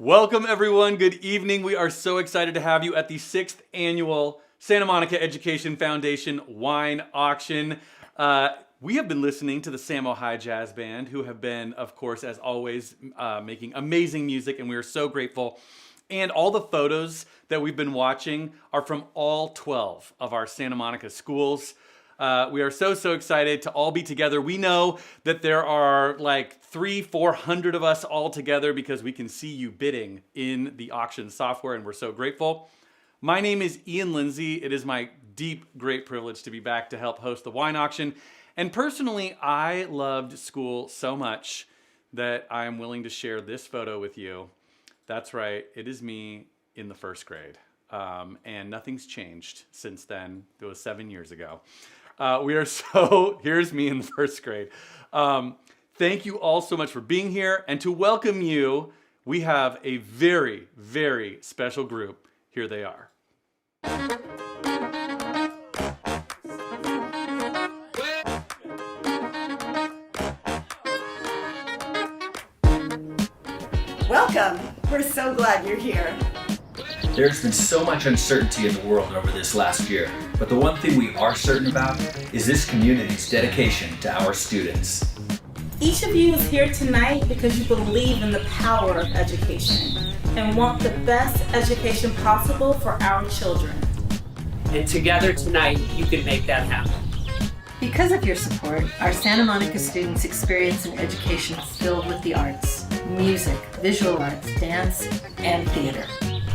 Welcome everyone, good evening. We are so excited to have you at the 6th annual Santa Monica Education Foundation wine auction. We have been listening to the Samo High Jazz Band, who have been, of course, as always, making amazing music, and we are so grateful. And all the photos that we've been watching are from all 12 of our Santa Monica schools. We are so excited to all be together. We know that there are like 300-400 of us all together because we can see you bidding in the auction software, and we're so grateful. My name is Ian Lindsay. It is my great privilege to be back to help host the wine auction. And personally, I loved school so much that I am willing to share this photo with you. That's right, it is me in the first grade. And nothing's changed since then. It was 7 years ago. Here's me in the first grade. Thank you all so much for being here. And to welcome you, we have a very, very special group. Here they are. Welcome. We're so glad you're here. There's been so much uncertainty in the world over this last year, but the one thing we are certain about is this community's dedication to our students. Each of you is here tonight because you believe in the power of education and want the best education possible for our children. And together tonight, you can make that happen. Because of your support, our Santa Monica students experience an education filled with the arts, music, visual arts, dance, and theater.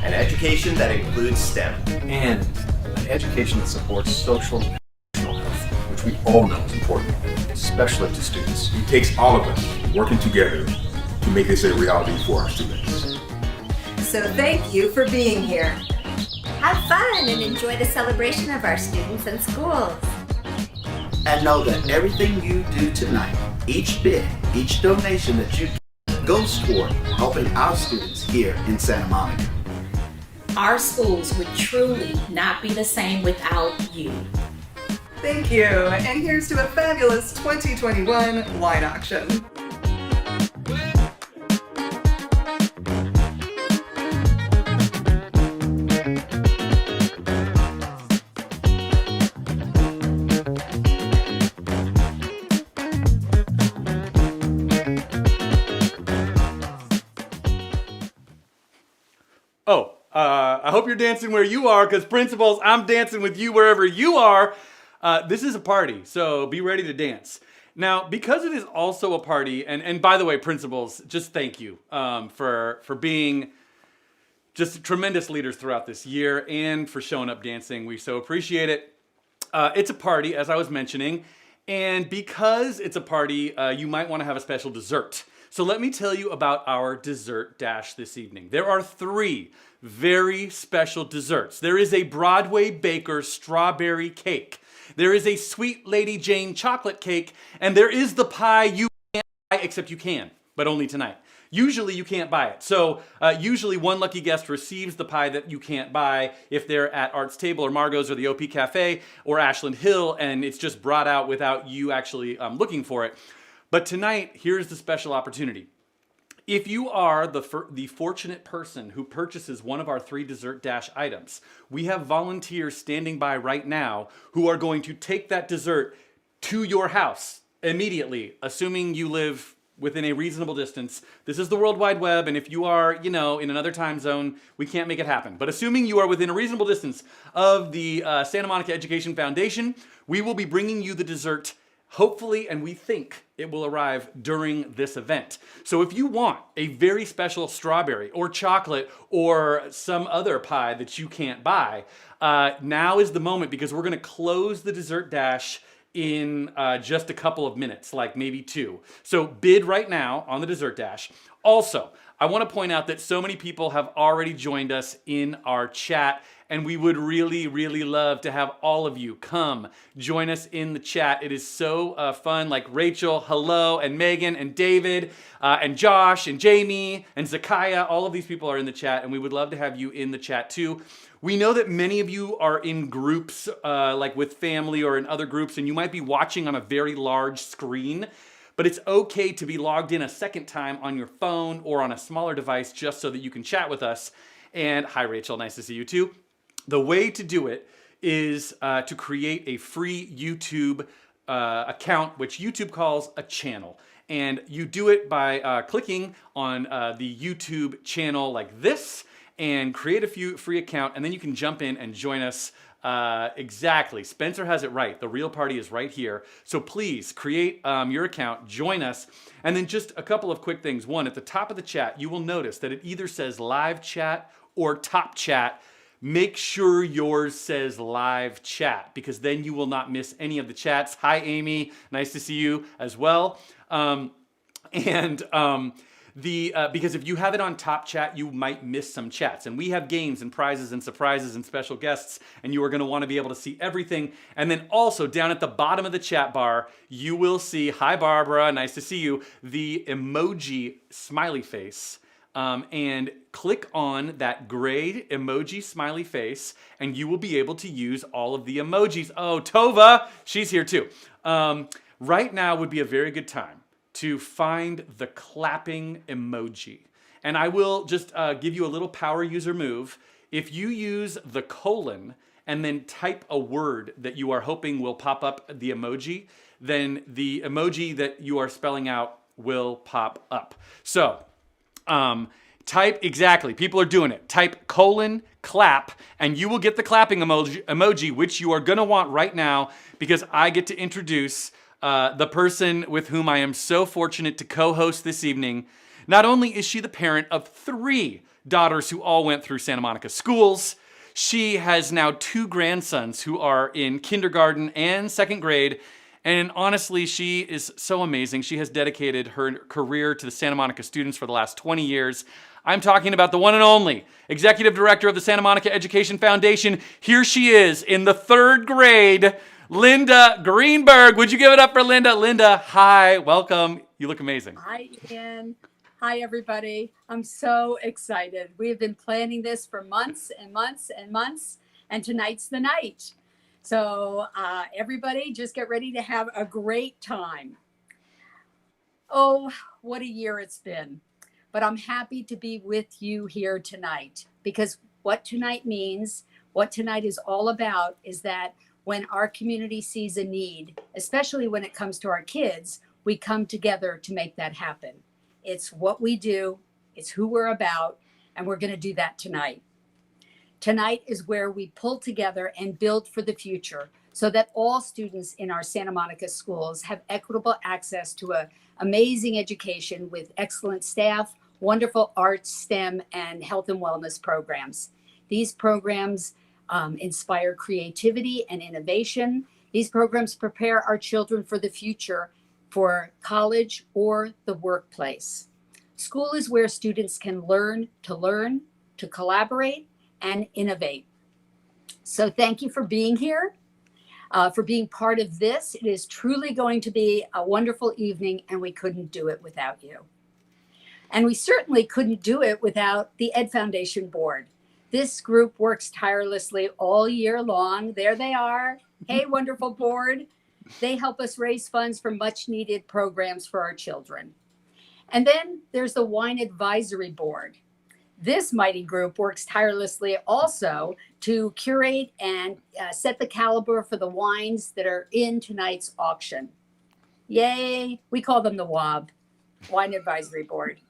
An education that includes STEM. And an education that supports social and emotional health, which we all know is important, especially to students. It takes all of us working together to make this a reality for our students. So thank you for being here. Have fun and enjoy the celebration of our students and schools. And know that everything you do tonight, each bid, each donation that you do, goes toward helping our students here in Santa Monica. Our schools would truly not be the same without you. Thank you. And here's to a fabulous 2021 wine auction. I hope you're dancing where you are, because principals, I'm dancing with you wherever you are. This is a party, so be ready to dance. Now, because it is also a party, and by the way, principals, just thank you for being just tremendous leaders throughout this year and for showing up dancing. We so appreciate it. It's a party, as I was mentioning, and because it's a party, you might want to have a special dessert. So let me tell you about our dessert dash this evening. There are 3 very special desserts. There is a Broadway Baker strawberry cake. There is a Sweet Lady Jane chocolate cake. And there is the pie you can't buy, except you can, but only tonight. Usually you can't buy it. So usually one lucky guest receives the pie that you can't buy if they're at Art's Table or Margot's or the OP Cafe or Ashland Hill, and it's just brought out without you actually looking for it. But tonight, here's the special opportunity. If you are the fortunate person who purchases one of our 3 dessert dash items, we have volunteers standing by right now who are going to take that dessert to your house immediately, assuming you live within a reasonable distance. This is the World Wide Web, and if you are, in another time zone, we can't make it happen. But assuming you are within a reasonable distance of the Santa Monica Education Foundation, we will be bringing you the dessert, hopefully, and we think it will arrive during this event. So if you want a very special strawberry or chocolate or some other pie that you can't buy, now is the moment, because we're gonna close the dessert dash in just a couple of minutes, like maybe 2. So bid right now on the dessert dash. Also, I want to point out that so many people have already joined us in our chat, and we would really, really love to have all of you come join us in the chat. It is so fun, like Rachel, hello, and Megan, and David, and Josh, and Jamie, and Zakiah. All of these people are in the chat, and we would love to have you in the chat too. We know that many of you are in groups, like with family or in other groups, and you might be watching on a very large screen. but it's okay to be logged in a second time on your phone or on a smaller device just so that you can chat with us. And hi, Rachel, nice to see you too. The way to do it is to create a free YouTube account, which YouTube calls a channel. And you do it by clicking on the YouTube channel like this and create a free account, and then you can jump in and join us. Exactly. Spencer has it right. The real party is right here. So please create your account, join us, and then just a couple of quick things. One, at the top of the chat, you will notice that it either says live chat or top chat. Make sure yours says live chat because then you will not miss any of the chats. Hi, Amy. Nice to see you as well. Because if you have it on top chat, you might miss some chats. And we have games and prizes and surprises and special guests, and you are going to want to be able to see everything. And then also down at the bottom of the chat bar, you will see, hi Barbara, nice to see you, the emoji smiley face. And click on that gray emoji smiley face, and you will be able to use all of the emojis. Oh, Tova, she's here too. Right now would be a very good time to find the clapping emoji. And I will just give you a little power user move. If you use the colon and then type a word that you are hoping will pop up the emoji, then the emoji that you are spelling out will pop up. So, type, exactly, people are doing it. Type colon clap, and you will get the clapping emoji, which you are gonna want right now because I get to introduce the person with whom I am so fortunate to co-host this evening. Not only is she the parent of 3 daughters who all went through Santa Monica schools, she has now 2 grandsons who are in kindergarten and 2nd grade. And honestly, she is so amazing. She has dedicated her career to the Santa Monica students for the last 20 years. I'm talking about the one and only Executive Director of the Santa Monica Education Foundation. Here she is in the 3rd grade, Linda Greenberg. Would you give it up for Linda? Linda, hi, welcome. You look amazing. Hi, Ian. Hi, everybody. I'm so excited. We have been planning this for months and months and months, and tonight's the night. So everybody just get ready to have a great time. Oh, what a year it's been. But I'm happy to be with you here tonight because what tonight means, what tonight is all about is that when our community sees a need, especially when it comes to our kids, we come together to make that happen. It's what we do, it's who we're about, and we're going to do that tonight. Tonight is where we pull together and build for the future so that all students in our Santa Monica schools have equitable access to an amazing education with excellent staff, wonderful arts, STEM, and health and wellness programs. These programs inspire creativity and innovation. These programs prepare our children for the future, for college or the workplace. School is where students can learn, to collaborate, and innovate. So thank you for being here, for being part of this. It is truly going to be a wonderful evening, and we couldn't do it without you. And we certainly couldn't do it without the Ed Foundation Board. This group works tirelessly all year long. There they are. Hey, wonderful board. They help us raise funds for much needed programs for our children. And then there's the Wine Advisory Board. This mighty group works tirelessly also to curate and set the caliber for the wines that are in tonight's auction. Yay, we call them the WAB, Wine Advisory Board.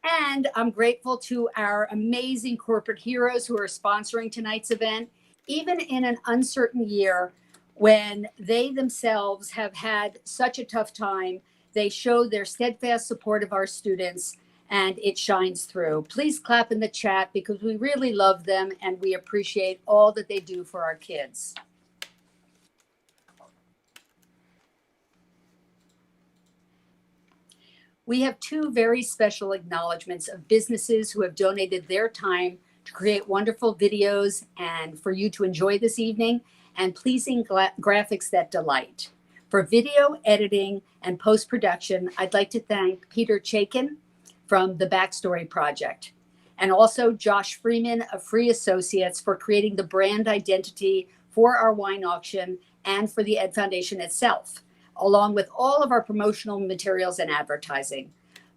And I'm grateful to our amazing corporate heroes who are sponsoring tonight's event, even in an uncertain year when they themselves have had such a tough time. They show their steadfast support of our students, and it shines through. Please clap in the chat because we really love them and we appreciate all that they do for our kids. We have 2 very special acknowledgments of businesses who have donated their time to create wonderful videos and for you to enjoy this evening, and pleasing graphics that delight. For video editing and post-production, I'd like to thank Peter Chaikin from the Backstory Project, and also Josh Freeman of Free Associates for creating the brand identity for our wine auction and for the Ed Foundation itself. along with all of our promotional materials and advertising.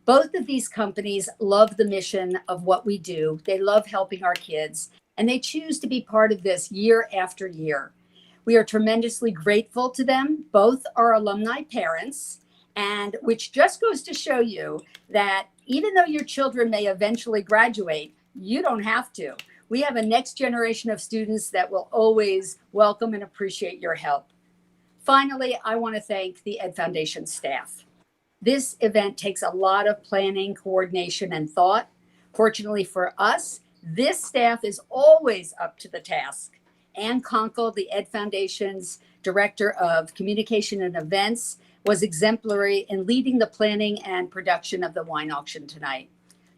Both of these companies love the mission of what we do. They love helping our kids, and they choose to be part of this year after year. We are tremendously grateful to them. Both are alumni parents, and which just goes to show you that even though your children may eventually graduate, you don't have to. We have a next generation of students that will always welcome and appreciate your help. Finally, I want to thank the Ed Foundation staff. This event takes a lot of planning, coordination, and thought. Fortunately for us, this staff is always up to the task. Ann Conkle, the Ed Foundation's Director of Communication and Events, was exemplary in leading the planning and production of the wine auction tonight.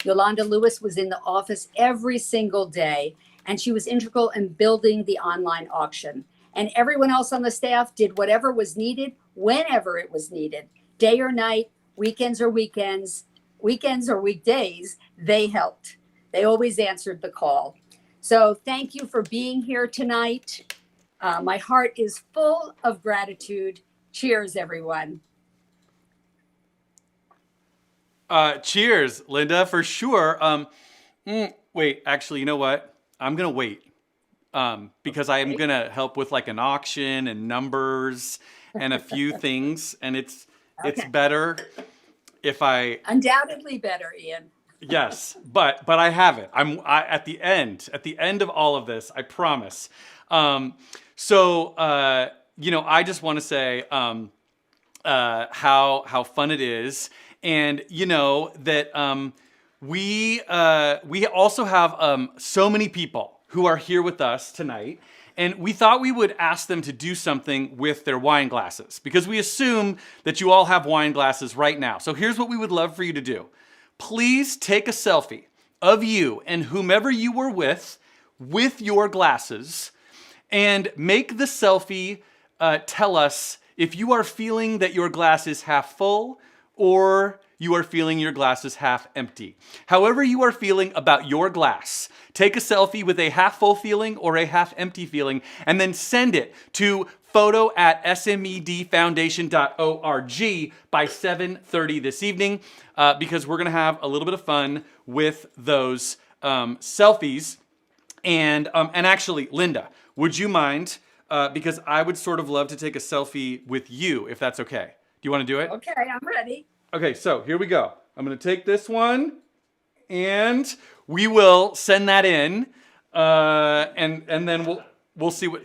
Yolanda Lewis was in the office every single day, and she was integral in building the online auction. And everyone else on the staff did whatever was needed, whenever it was needed, day or night, weekends or weekdays, they helped. They always answered the call. So thank you for being here tonight. My heart is full of gratitude. Cheers, everyone. Cheers, Linda, for sure. Wait, actually, you know what? I'm going to wait because I am going to help with like an auction and numbers and a few things. And it's better if I... Undoubtedly better, Ian. Yes, but I have it. At the end of all of this, I promise. I just want to say how fun it is, and that we also have so many people who are here with us tonight. And we thought we would ask them to do something with their wine glasses because we assume that you all have wine glasses right now. So here's what we would love for you to do. Please take a selfie of you and whomever you were with your glasses, and make the selfie tell us if you are feeling that your glass is half full or you are feeling your glass is half empty. However you are feeling about your glass, take a selfie with a half full feeling or a half empty feeling, and then send it to photo@smedfoundation.org by 7:30 this evening, because we're going to have a little bit of fun with those selfies. And actually, Linda, would you mind, because I would sort of love to take a selfie with you, if that's okay. Do you want to do it? Okay, I'm ready. Okay, so here we go. I'm going to take this one, and we will send that in, and then we'll see what...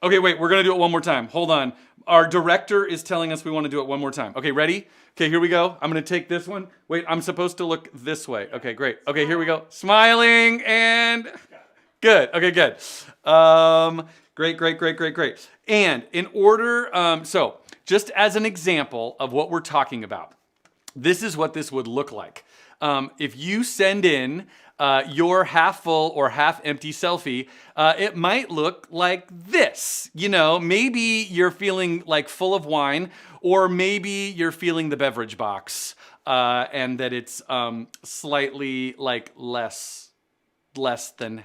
Okay, wait, we're going to do it one more time. Hold on. Our director is telling us we want to do it one more time. Okay, ready? Okay, here we go. I'm going to take this one. Wait, I'm supposed to look this way. Okay, great. Okay, here we go. Smiling and... Good. Okay, good. Great. And in order... so, just as an example of what we're talking about, this is what this would look like. If you send in your half full or half empty selfie, it might look like this. Maybe you're feeling like full of wine, or maybe you're feeling the beverage box, and that it's slightly like less than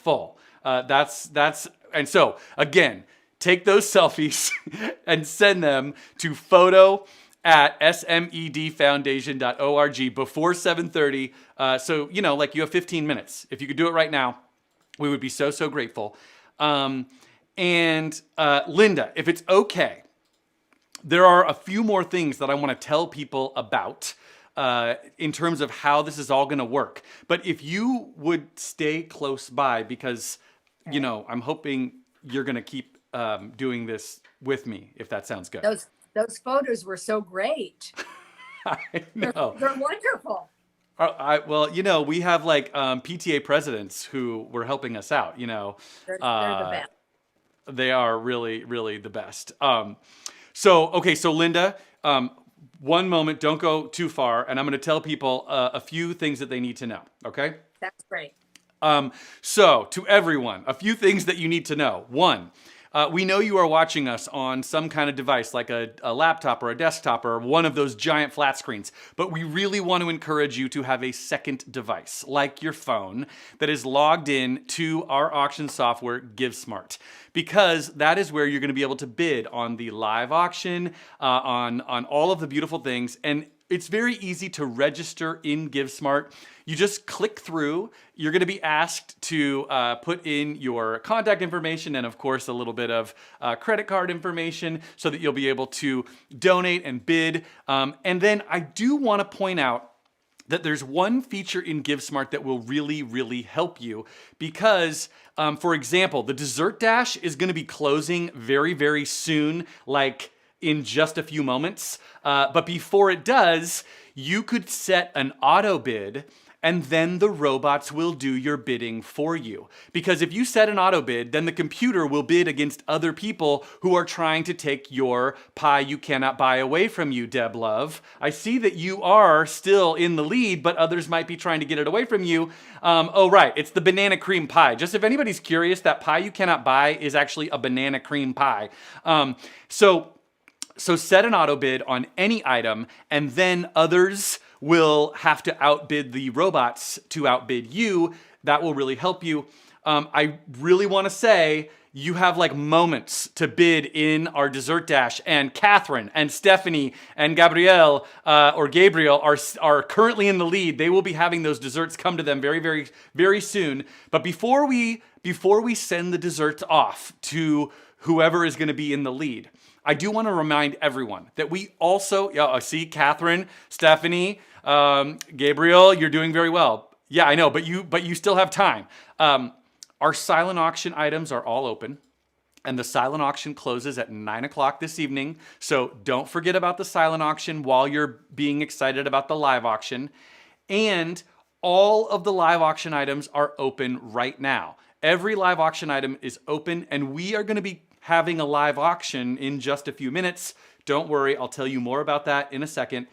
full. And so again, take those selfies and send them to photo@smedfoundation.org before 7:30. So, like you have 15 minutes. If you could do it right now, we would be so grateful. Linda, if it's okay, there are a few more things that I want to tell people about in terms of how this is all going to work. But if you would stay close by, because, I'm hoping you're going to keep doing this with me, if that sounds good. Those photos were so great. I know. They're wonderful. Well, we have like PTA presidents who were helping us out, They're the best. They are really, really the best. So Linda, one moment, don't go too far, and I'm going to tell people a few things that they need to know, okay? That's great. So to everyone, a few things that you need to know. One, We know you are watching us on some kind of device like a laptop or a desktop or one of those giant flat screens, but we really want to encourage you to have a second device like your phone that is logged in to our auction software, GiveSmart, because that is where you're going to be able to bid on the live auction, on all of the beautiful things. And it's very easy to register in GiveSmart. You just click through. You're going to be asked to put in your contact information and, of course, a little bit of credit card information so that you'll be able to donate and bid. And then I do want to point out that there's one feature in GiveSmart that will really, really help you because, for example, the Dessert Dash is going to be closing very, very soon, like in just a few moments. But before it does, you could set an auto bid and then the robots will do your bidding for you. Because if you set an auto bid, then the computer will bid against other people who are trying to take your pie you cannot buy away from you, Deb Love. I see that you are still in the lead, but others might be trying to get it away from you. Oh, right, it's the banana cream pie. Just if anybody's curious, that pie you cannot buy is actually a banana cream pie. So set an auto bid on any item, and then others will have to outbid the robots to outbid you. That will really help you. I really want to say you have like moments to bid in our Dessert Dash, and Catherine and Stephanie and Gabrielle are currently in the lead. They will be having those desserts come to them very, very, very soon. But before we send the desserts off to whoever is going to be in the lead, I do want to remind everyone that we also, see Catherine, Stephanie, Gabriel, you're doing very well. Yeah, I know, but you still have time. Our silent auction items are all open, and the silent auction closes at 9 o'clock this evening. So don't forget about the silent auction while you're being excited about the live auction. And all of the live auction items are open right now. Every live auction item is open, and we are going to be having a live auction in just a few minutes. Don't worry, I'll tell you more about that in a second.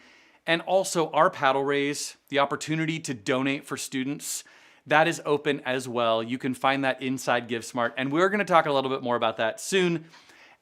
And also our paddle raise, the opportunity to donate for students, that is open as well. You can find that inside GiveSmart, and we're going to talk a little bit more about that soon.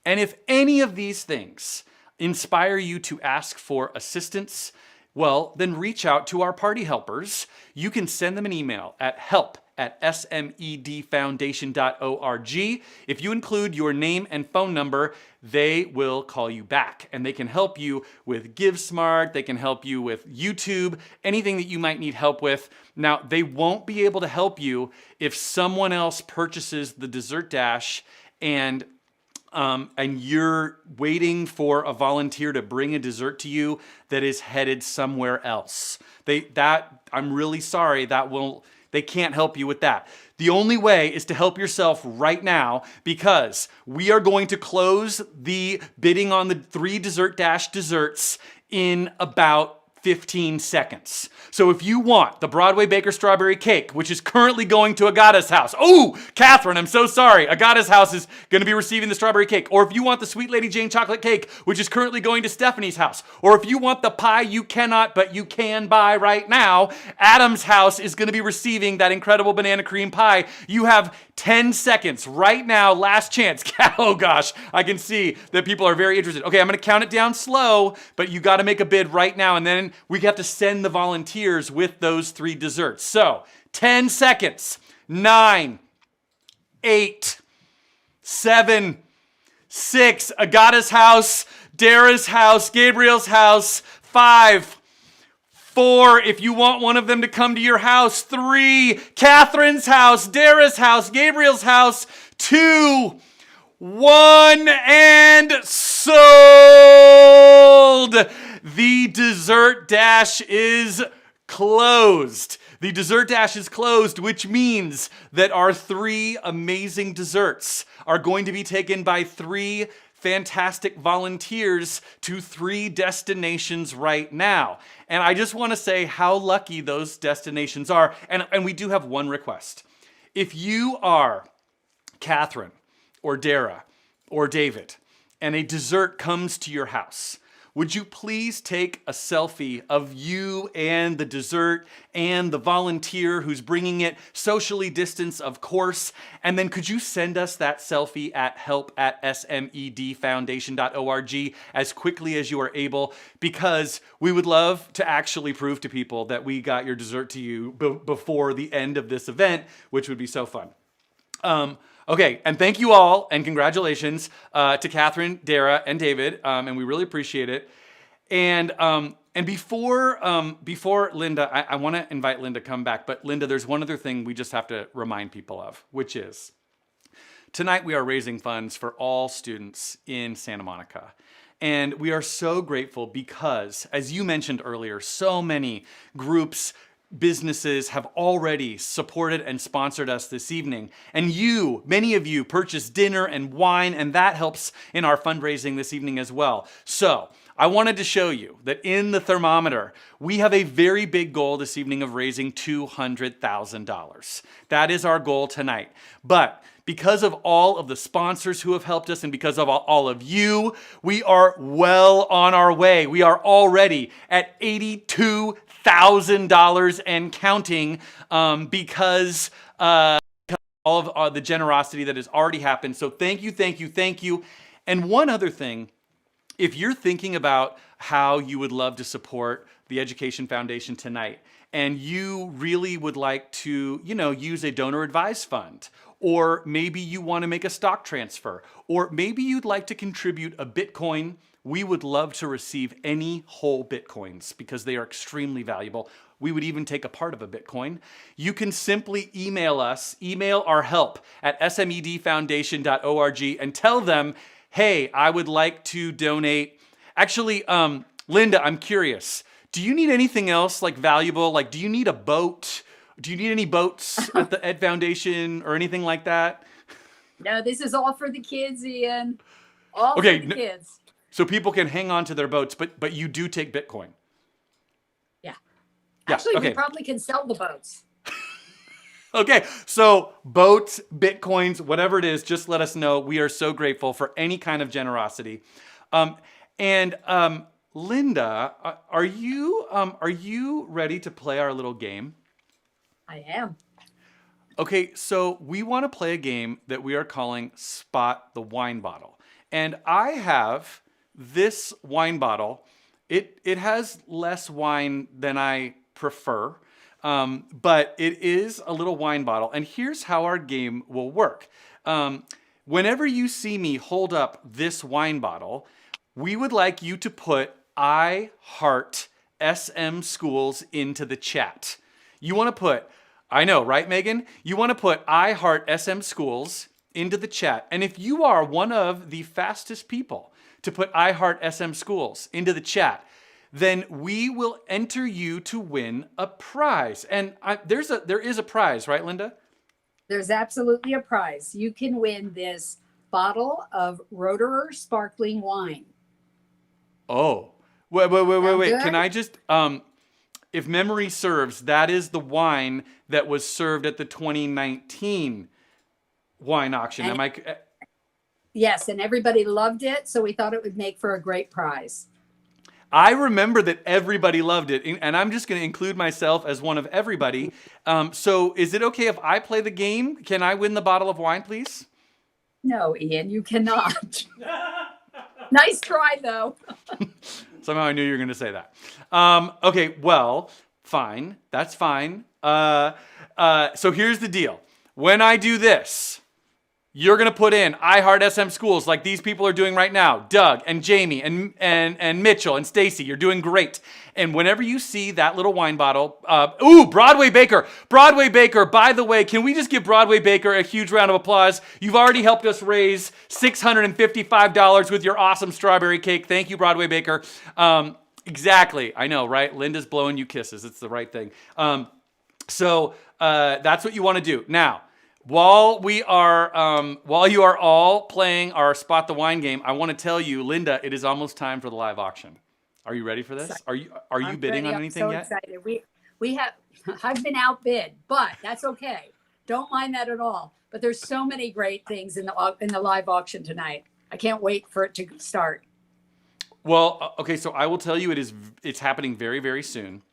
And if any of these things inspire you to ask for assistance, well, then reach out to our party helpers. You can send them an email at help@smedfoundation.org. If you include your name and phone number, they will call you back, and they can help you with GiveSmart. They can help you with YouTube, anything that you might need help with. Now, they won't be able to help you if someone else purchases the Dessert Dash and you're waiting for a volunteer to bring a dessert to you that is headed somewhere else. I'm really sorry, they can't help you with that. The only way is to help yourself right now, because we are going to close the bidding on the 3 Dessert Dash desserts in about 15 seconds. So if you want the Broadway Baker strawberry cake, which is currently going to Agata's house. Oh, Catherine, I'm so sorry. Agata's house is going to be receiving the strawberry cake. Or if you want the Sweet Lady Jane chocolate cake, which is currently going to Stephanie's house. Or if you want the pie you cannot, but you can buy right now, Adam's house is going to be receiving that incredible banana cream pie. You have 10 seconds right now, last chance. Oh gosh, I can see that people are very interested. Okay, I'm going to count it down slow, but you got to make a bid right now, and then we have to send the volunteers with those 3 desserts. So 10 seconds. 9, 8, 7, 6, Agata's house, Dara's house, Gabriel's house, 5, 4, if you want one of them to come to your house, 3, Catherine's house, Dara's house, Gabriel's house, 2, 1, and sold! The Dessert Dash is closed. The Dessert Dash is closed, which means that our 3 amazing desserts are going to be taken by 3 fantastic volunteers to 3 destinations right now. And I just want to say how lucky those destinations are. And we do have one request. If you are Catherine or Dara or David and a dessert comes to your house, would you please take a selfie of you and the dessert and the volunteer who's bringing it, socially distanced, of course, and then could you send us that selfie at help@smedfoundation.org as quickly as you are able, because we would love to actually prove to people that we got your dessert to you before the end of this event, which would be so fun. Okay, and thank you all, and congratulations to Catherine, Dara, and David, and we really appreciate it. And before Linda, I want to invite Linda to come back, but Linda, there's one other thing we just have to remind people of, which is tonight we are raising funds for all students in Santa Monica. And we are so grateful because, as you mentioned earlier, so many groups, businesses have already supported and sponsored us this evening. And many of you purchased dinner and wine, and that helps in our fundraising this evening as well. So I wanted to show you that in the thermometer, we have a very big goal this evening of raising $200,000. That is our goal tonight. But because of all of the sponsors who have helped us and because of all of you, we are well on our way. We are already at $82,000 and counting because all of the generosity that has already happened. So thank you, thank you, thank you. And one other thing, if you're thinking about how you would love to support the Education Foundation tonight, and you really would like to, use a donor advised fund, or maybe you want to make a stock transfer, or maybe you'd like to contribute a Bitcoin, we would love to receive any whole Bitcoins because they are extremely valuable. We would even take a part of a Bitcoin. You can simply email our help at smedfoundation.org and tell them, hey, I would like to donate. Actually, Linda, I'm curious. Do you need anything else valuable? Do you need a boat? Do you need any boats at the Ed Foundation or anything like that? No, this is all for the kids, Ian. All for the kids. So people can hang on to their boats, but you do take Bitcoin. Yeah. Yeah, Actually, okay. we probably can sell the boats. Okay, so boats, Bitcoins, whatever it is, just let us know. We are so grateful for any kind of generosity. Linda, are you ready to play our little game? I am. Okay, so we want to play a game that we are calling Spot the Wine Bottle. And I have this wine bottle. It has less wine than I prefer, but it is a little wine bottle. And here's how our game will work. Whenever you see me hold up this wine bottle, we would like you to put I Heart SM Schools into the chat. You want to put, I know, right, Megan? You want to put I Heart SM Schools into the chat. And if you are one of the fastest people to put I Heart SM Schools into the chat, then we will enter you to win a prize. And there is a prize, right, Linda? There's absolutely a prize. You can win this bottle of Roederer sparkling wine. Oh, wait. Good? Can I just, if memory serves, that is the wine that was served at the 2019 wine auction. And Am I? Yes, and everybody loved it, so we thought it would make for a great prize. I remember that everybody loved it, and I'm just going to include myself as one of everybody. So is it okay if I play the game? Can I win the bottle of wine, please? No, Ian, you cannot. Nice try, though. Somehow I knew you were going to say that. Okay, well, fine. That's fine. So here's the deal. When I do this, you're going to put in I Heart SM Schools like these people are doing right now. Doug and Jamie and Mitchell and Stacy, you're doing great. And whenever you see that little wine bottle, Broadway Baker. Broadway Baker, by the way, can we just give Broadway Baker a huge round of applause? You've already helped us raise $655 with your awesome strawberry cake. Thank you, Broadway Baker. Exactly. I know, right? Linda's blowing you kisses. It's the right thing. So that's what you want to do. Now, while you are all playing our Spot the Wine game, I want to tell you, Linda, it is almost time for the live auction. Are you ready for this? Are you bidding on anything yet? I'm so excited. We have. I've been outbid, but that's okay. Don't mind that at all. But there's so many great things in the live auction tonight. I can't wait for it to start. Well, okay, so I will tell you it's happening very, very soon.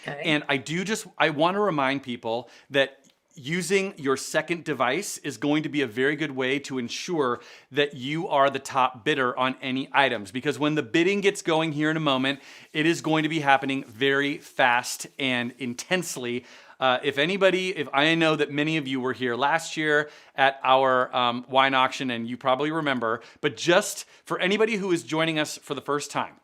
Okay. And I want to remind people that using your second device is going to be a very good way to ensure that you are the top bidder on any items. Because when the bidding gets going here in a moment, it is going to be happening very fast and intensely. If I know that many of you were here last year at our wine auction, and you probably remember, but just for anybody who is joining us for the first time,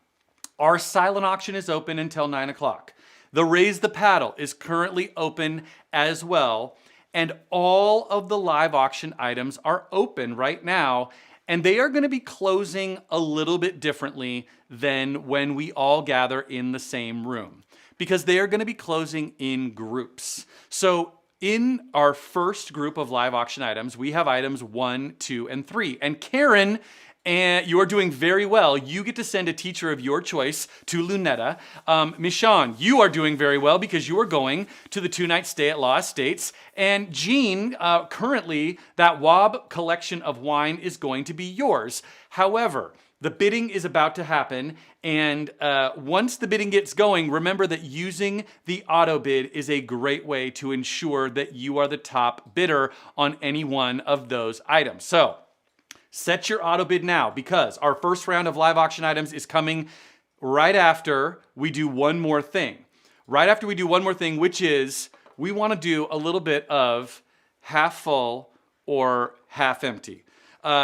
our silent auction is open until 9 o'clock. The Raise the Paddle is currently open as well. And all of the live auction items are open right now. And they are going to be closing a little bit differently than when we all gather in the same room, because they are going to be closing in groups. So in our first group of live auction items, we have items 1, 2, and 3. And Karen, and you are doing very well. You get to send a teacher of your choice to Lunetta. Michonne, you are doing very well because you are going to the 2-night stay at Law Estates. And Jean, currently, that WAB collection of wine is going to be yours. However, the bidding is about to happen, and once the bidding gets going, remember that using the auto bid is a great way to ensure that you are the top bidder on any one of those items. So, set your auto bid now, because our first round of live auction items is coming right after we do one more thing. Right after we do one more thing, which is we want to do a little bit of half full or half empty.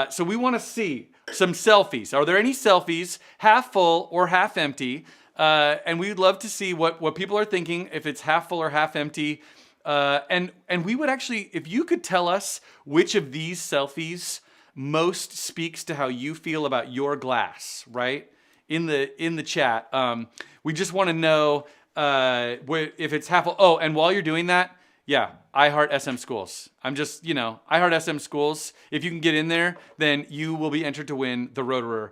So we want to see some selfies. Are there any selfies, half full or half empty? And we'd love to see what people are thinking, if it's half full or half empty. And we would actually, if you could tell us which of these selfies most speaks to how you feel about your glass, right? In the chat. We just want to know if it's half full. Oh, and while you're doing that, yeah, I Heart SM Schools. I'm just, I Heart SM Schools. If you can get in there, then you will be entered to win the Roederer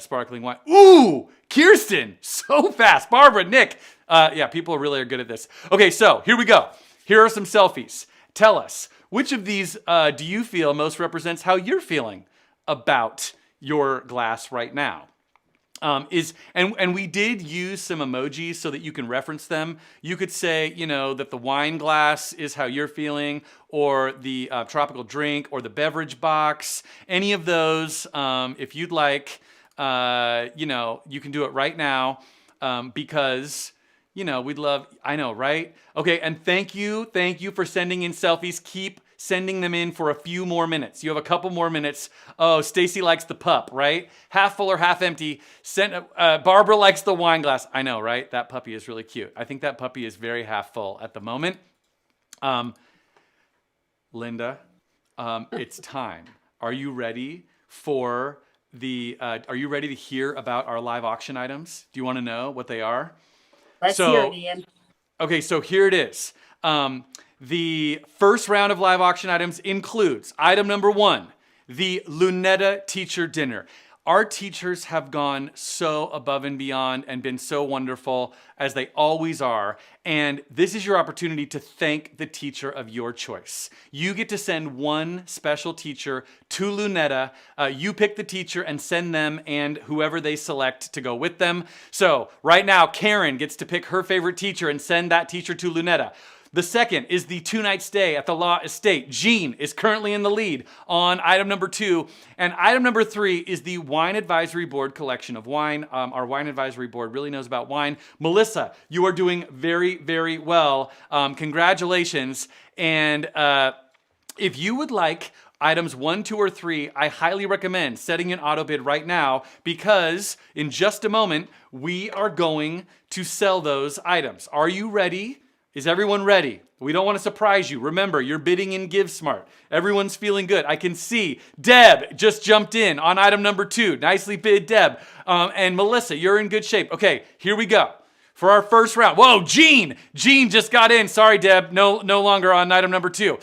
sparkling wine. Ooh, Kirsten, so fast. Barbara, Nick. Yeah, people really are good at this. Okay, so here we go. Here are some selfies. Tell us, which of these do you feel most represents how you're feeling about your glass right now? And we did use some emojis so that you can reference them. You could say, that the wine glass is how you're feeling, or the tropical drink, or the beverage box. Any of those, if you'd like, you can do it right now, because we'd love. I know, right? Okay, and thank you for sending in selfies. Keep sending them in for a few more minutes. You have a couple more minutes. Oh, Stacy likes the pup, right? Half full or half empty. Barbara likes the wine glass. I know, right? That puppy is really cute. I think that puppy is very half full at the moment. Linda, it's time. Are you ready for are you ready to hear about our live auction items? Do you want to know what they are? Let's hear it, Ian. Okay, so here it is. The first round of live auction items includes item number 1, the Lunetta Teacher Dinner. Our teachers have gone so above and beyond and been so wonderful, as they always are. And this is your opportunity to thank the teacher of your choice. You get to send one special teacher to Lunetta. You pick the teacher and send them and whoever they select to go with them. So right now, Karen gets to pick her favorite teacher and send that teacher to Lunetta. The second is the 2-night stay at the Law Estate. Jean is currently in the lead on item number 2. And item number 3 is the Wine Advisory Board collection of wine. Our Wine Advisory Board really knows about wine. Melissa, you are doing very, very well. Congratulations. And if you would like items 1, 2, or 3, I highly recommend setting an auto bid right now, because in just a moment, we are going to sell those items. Are you ready? Is everyone ready? We don't want to surprise you. Remember, you're bidding in GiveSmart. Everyone's feeling good. I can see Deb just jumped in on item number 2. Nicely bid, Deb. And Melissa, you're in good shape. Okay, here we go. For our first round. Whoa, Jean! Jean just got in. Sorry, Deb. No longer on item number 2.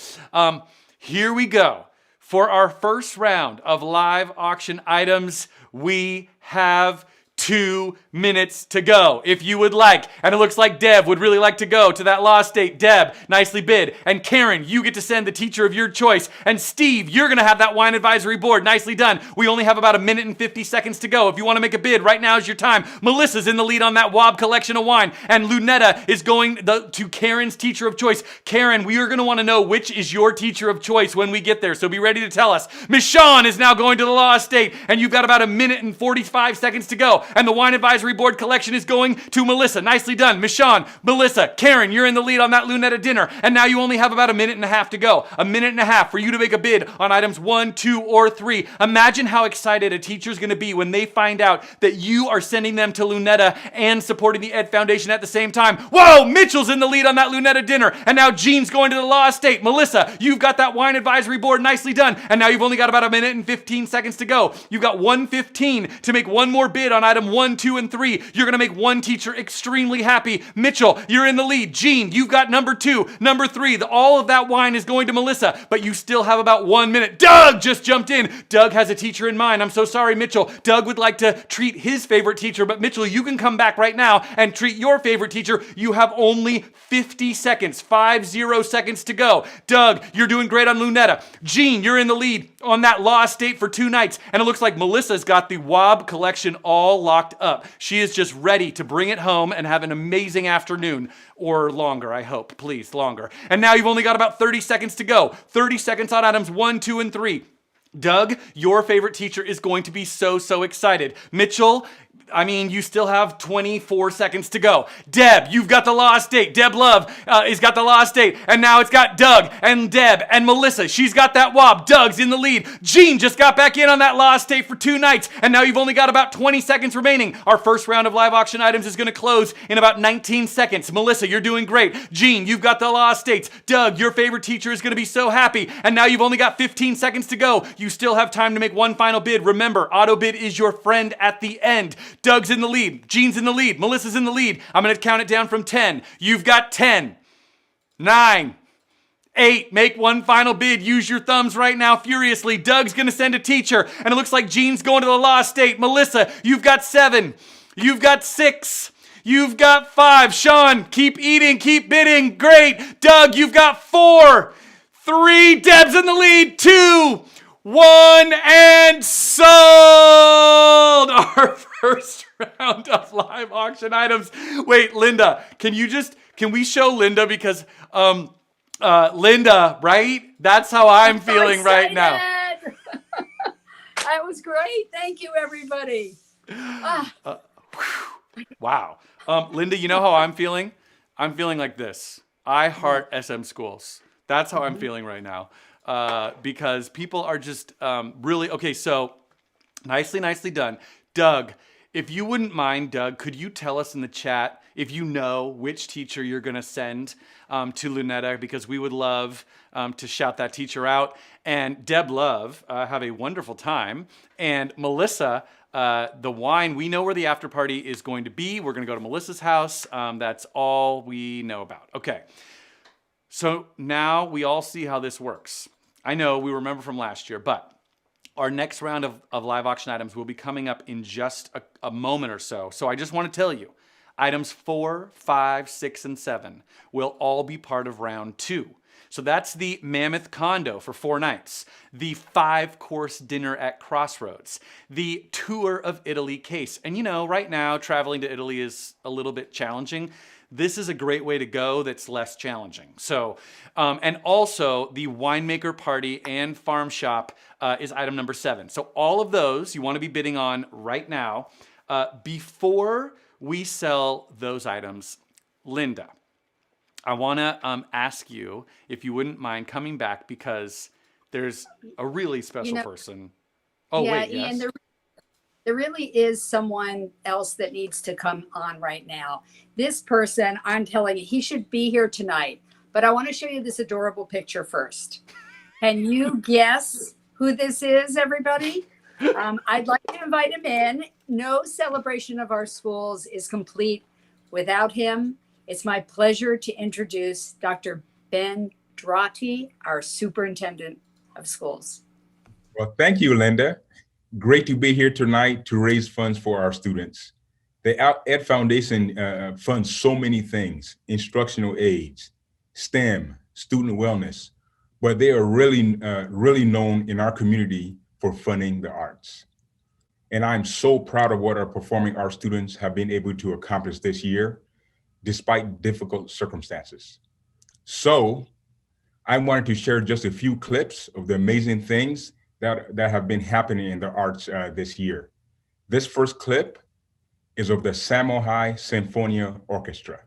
Here we go. For our first round of live auction items, we have 2 minutes to go. If you would like, and it looks like Deb would really like to go to that lost state. Deb, nicely bid. And Karen, you get to send the teacher of your choice. And Steve, you're going to have that wine advisory board. Nicely done. We only have about 1 minute and 50 seconds to go. If you want to make a bid, right now is your time. Melissa's in the lead on that Wob collection of wine. And Lunetta is going to Karen's teacher of choice. Karen, we are going to want to know which is your teacher of choice when we get there. So be ready to tell us. Miss Shawn is now going to the lost state. And you've got about 1 minute and 45 seconds to go. And the wine advisory board collection is going to Melissa. Nicely done. Miss Shawn, Melissa, Karen, you're in the lead on that Lunetta dinner. And now you only have about 1.5 minutes to go. 1.5 minutes for you to make a bid on items 1, 2, or 3. Imagine how excited a teacher's going to be when they find out that you are sending them to Lunetta and supporting the Ed Foundation at the same time. Whoa, Mitchell's in the lead on that Lunetta dinner. And now Jean's going to the lost state. Melissa, you've got that wine advisory board. Nicely done. And now you've only got about 1 minute and 15 seconds to go. You've got 1:15 to make one more bid on item 1, 2, and 3. You're going to make one teacher extremely happy. Mitchell, you're in the lead. Jean, you've got number 2, number 3. All of that wine is going to Melissa, but you still have about 1 minute. Doug just jumped in. Doug has a teacher in mind. I'm so sorry, Mitchell. Doug would like to treat his favorite teacher, but Mitchell, you can come back right now and treat your favorite teacher. You have only 50 seconds, 50 seconds to go. Doug, you're doing great on Lunetta. Jean, you're in the lead on that lost state for 2 nights, and it looks like Melissa's got the Wob collection all locked up. She is just ready to bring it home and have an amazing afternoon, or longer, I hope. Please, longer. And now you've only got about 30 seconds to go. 30 seconds on items 1, 2, and 3. Doug, your favorite teacher is going to be so excited. Mitchell, you still have 24 seconds to go. Deb, you've got the lost date. Deb Love has got the lost date. And now it's got Doug and Deb and Melissa. She's got that Wob. Doug's in the lead. Jean just got back in on that lost date for 2 nights. And now you've only got about 20 seconds remaining. Our first round of live auction items is going to close in about 19 seconds. Melissa, you're doing great. Jean, you've got the lost dates. Doug, your favorite teacher is going to be so happy. And now you've only got 15 seconds to go. You still have time to make one final bid. Remember, auto bid is your friend at the end. Doug's in the lead. Jean's in the lead. Melissa's in the lead. I'm going to count it down from 10. You've got 10, 9, 8. Make one final bid. Use your thumbs right now furiously. Doug's going to send a teacher. And it looks like Jean's going to the lost state. Melissa, you've got 7. You've got 6. You've got 5. Shawn, keep eating. Keep bidding. Great. Doug, you've got 4. 3. Deb's in the lead. 2, 1, and sold! Our first round of live auction items. Wait, Linda, can we show Linda? Because Linda, right? That's how I'm feeling right now. That was great. Thank you, everybody. Wow. Linda, you know how I'm feeling? I'm feeling like this. I heart SM schools. That's how I'm feeling right now. Because people are just really, okay, so nicely done. Doug, if you wouldn't mind, Doug, could you tell us in the chat if you know which teacher you're going to send to Lunetta, because we would love to shout that teacher out. And Deb Love, have a wonderful time. And Melissa, the wine, we know where the after party is going to be. We're going to go to Melissa's house. That's all we know about. Okay. So now we all see how this works. I know we remember from last year, but our next round of live auction items will be coming up in just a moment or so. So I just want to tell you, items 4, 5, 6, and 7 will all be part of round 2. So that's the Mammoth Condo for 4 nights, the 5-course dinner at Crossroads, the Tour of Italy case. And right now traveling to Italy is a little bit challenging. This is a great way to go that's less challenging. So, and also the winemaker party and farm shop is item number 7. So all of those you want to be bidding on right now. Before we sell those items, Linda, I want to ask you if you wouldn't mind coming back, because there's a really special person. Oh, yeah, wait, yes. Ian, there really is someone else that needs to come on right now. This person, I'm telling you, he should be here tonight. But I want to show you this adorable picture first. Can you guess who this is, everybody? I'd like to invite him in. No celebration of our schools is complete without him. It's my pleasure to introduce Dr. Ben Drotti, our superintendent of schools. Well, thank you, Linda. great to be here tonight to raise funds for our students. The Ed Foundation funds so many things: instructional aids, STEM, student wellness, but they are really known in our community for funding the arts. And I'm so proud of what our performing arts students have been able to accomplish this year, despite difficult circumstances. So I wanted to share just a few clips of the amazing things that have been happening in the arts this year. This first clip is of the Samuel High Sinfonia Orchestra.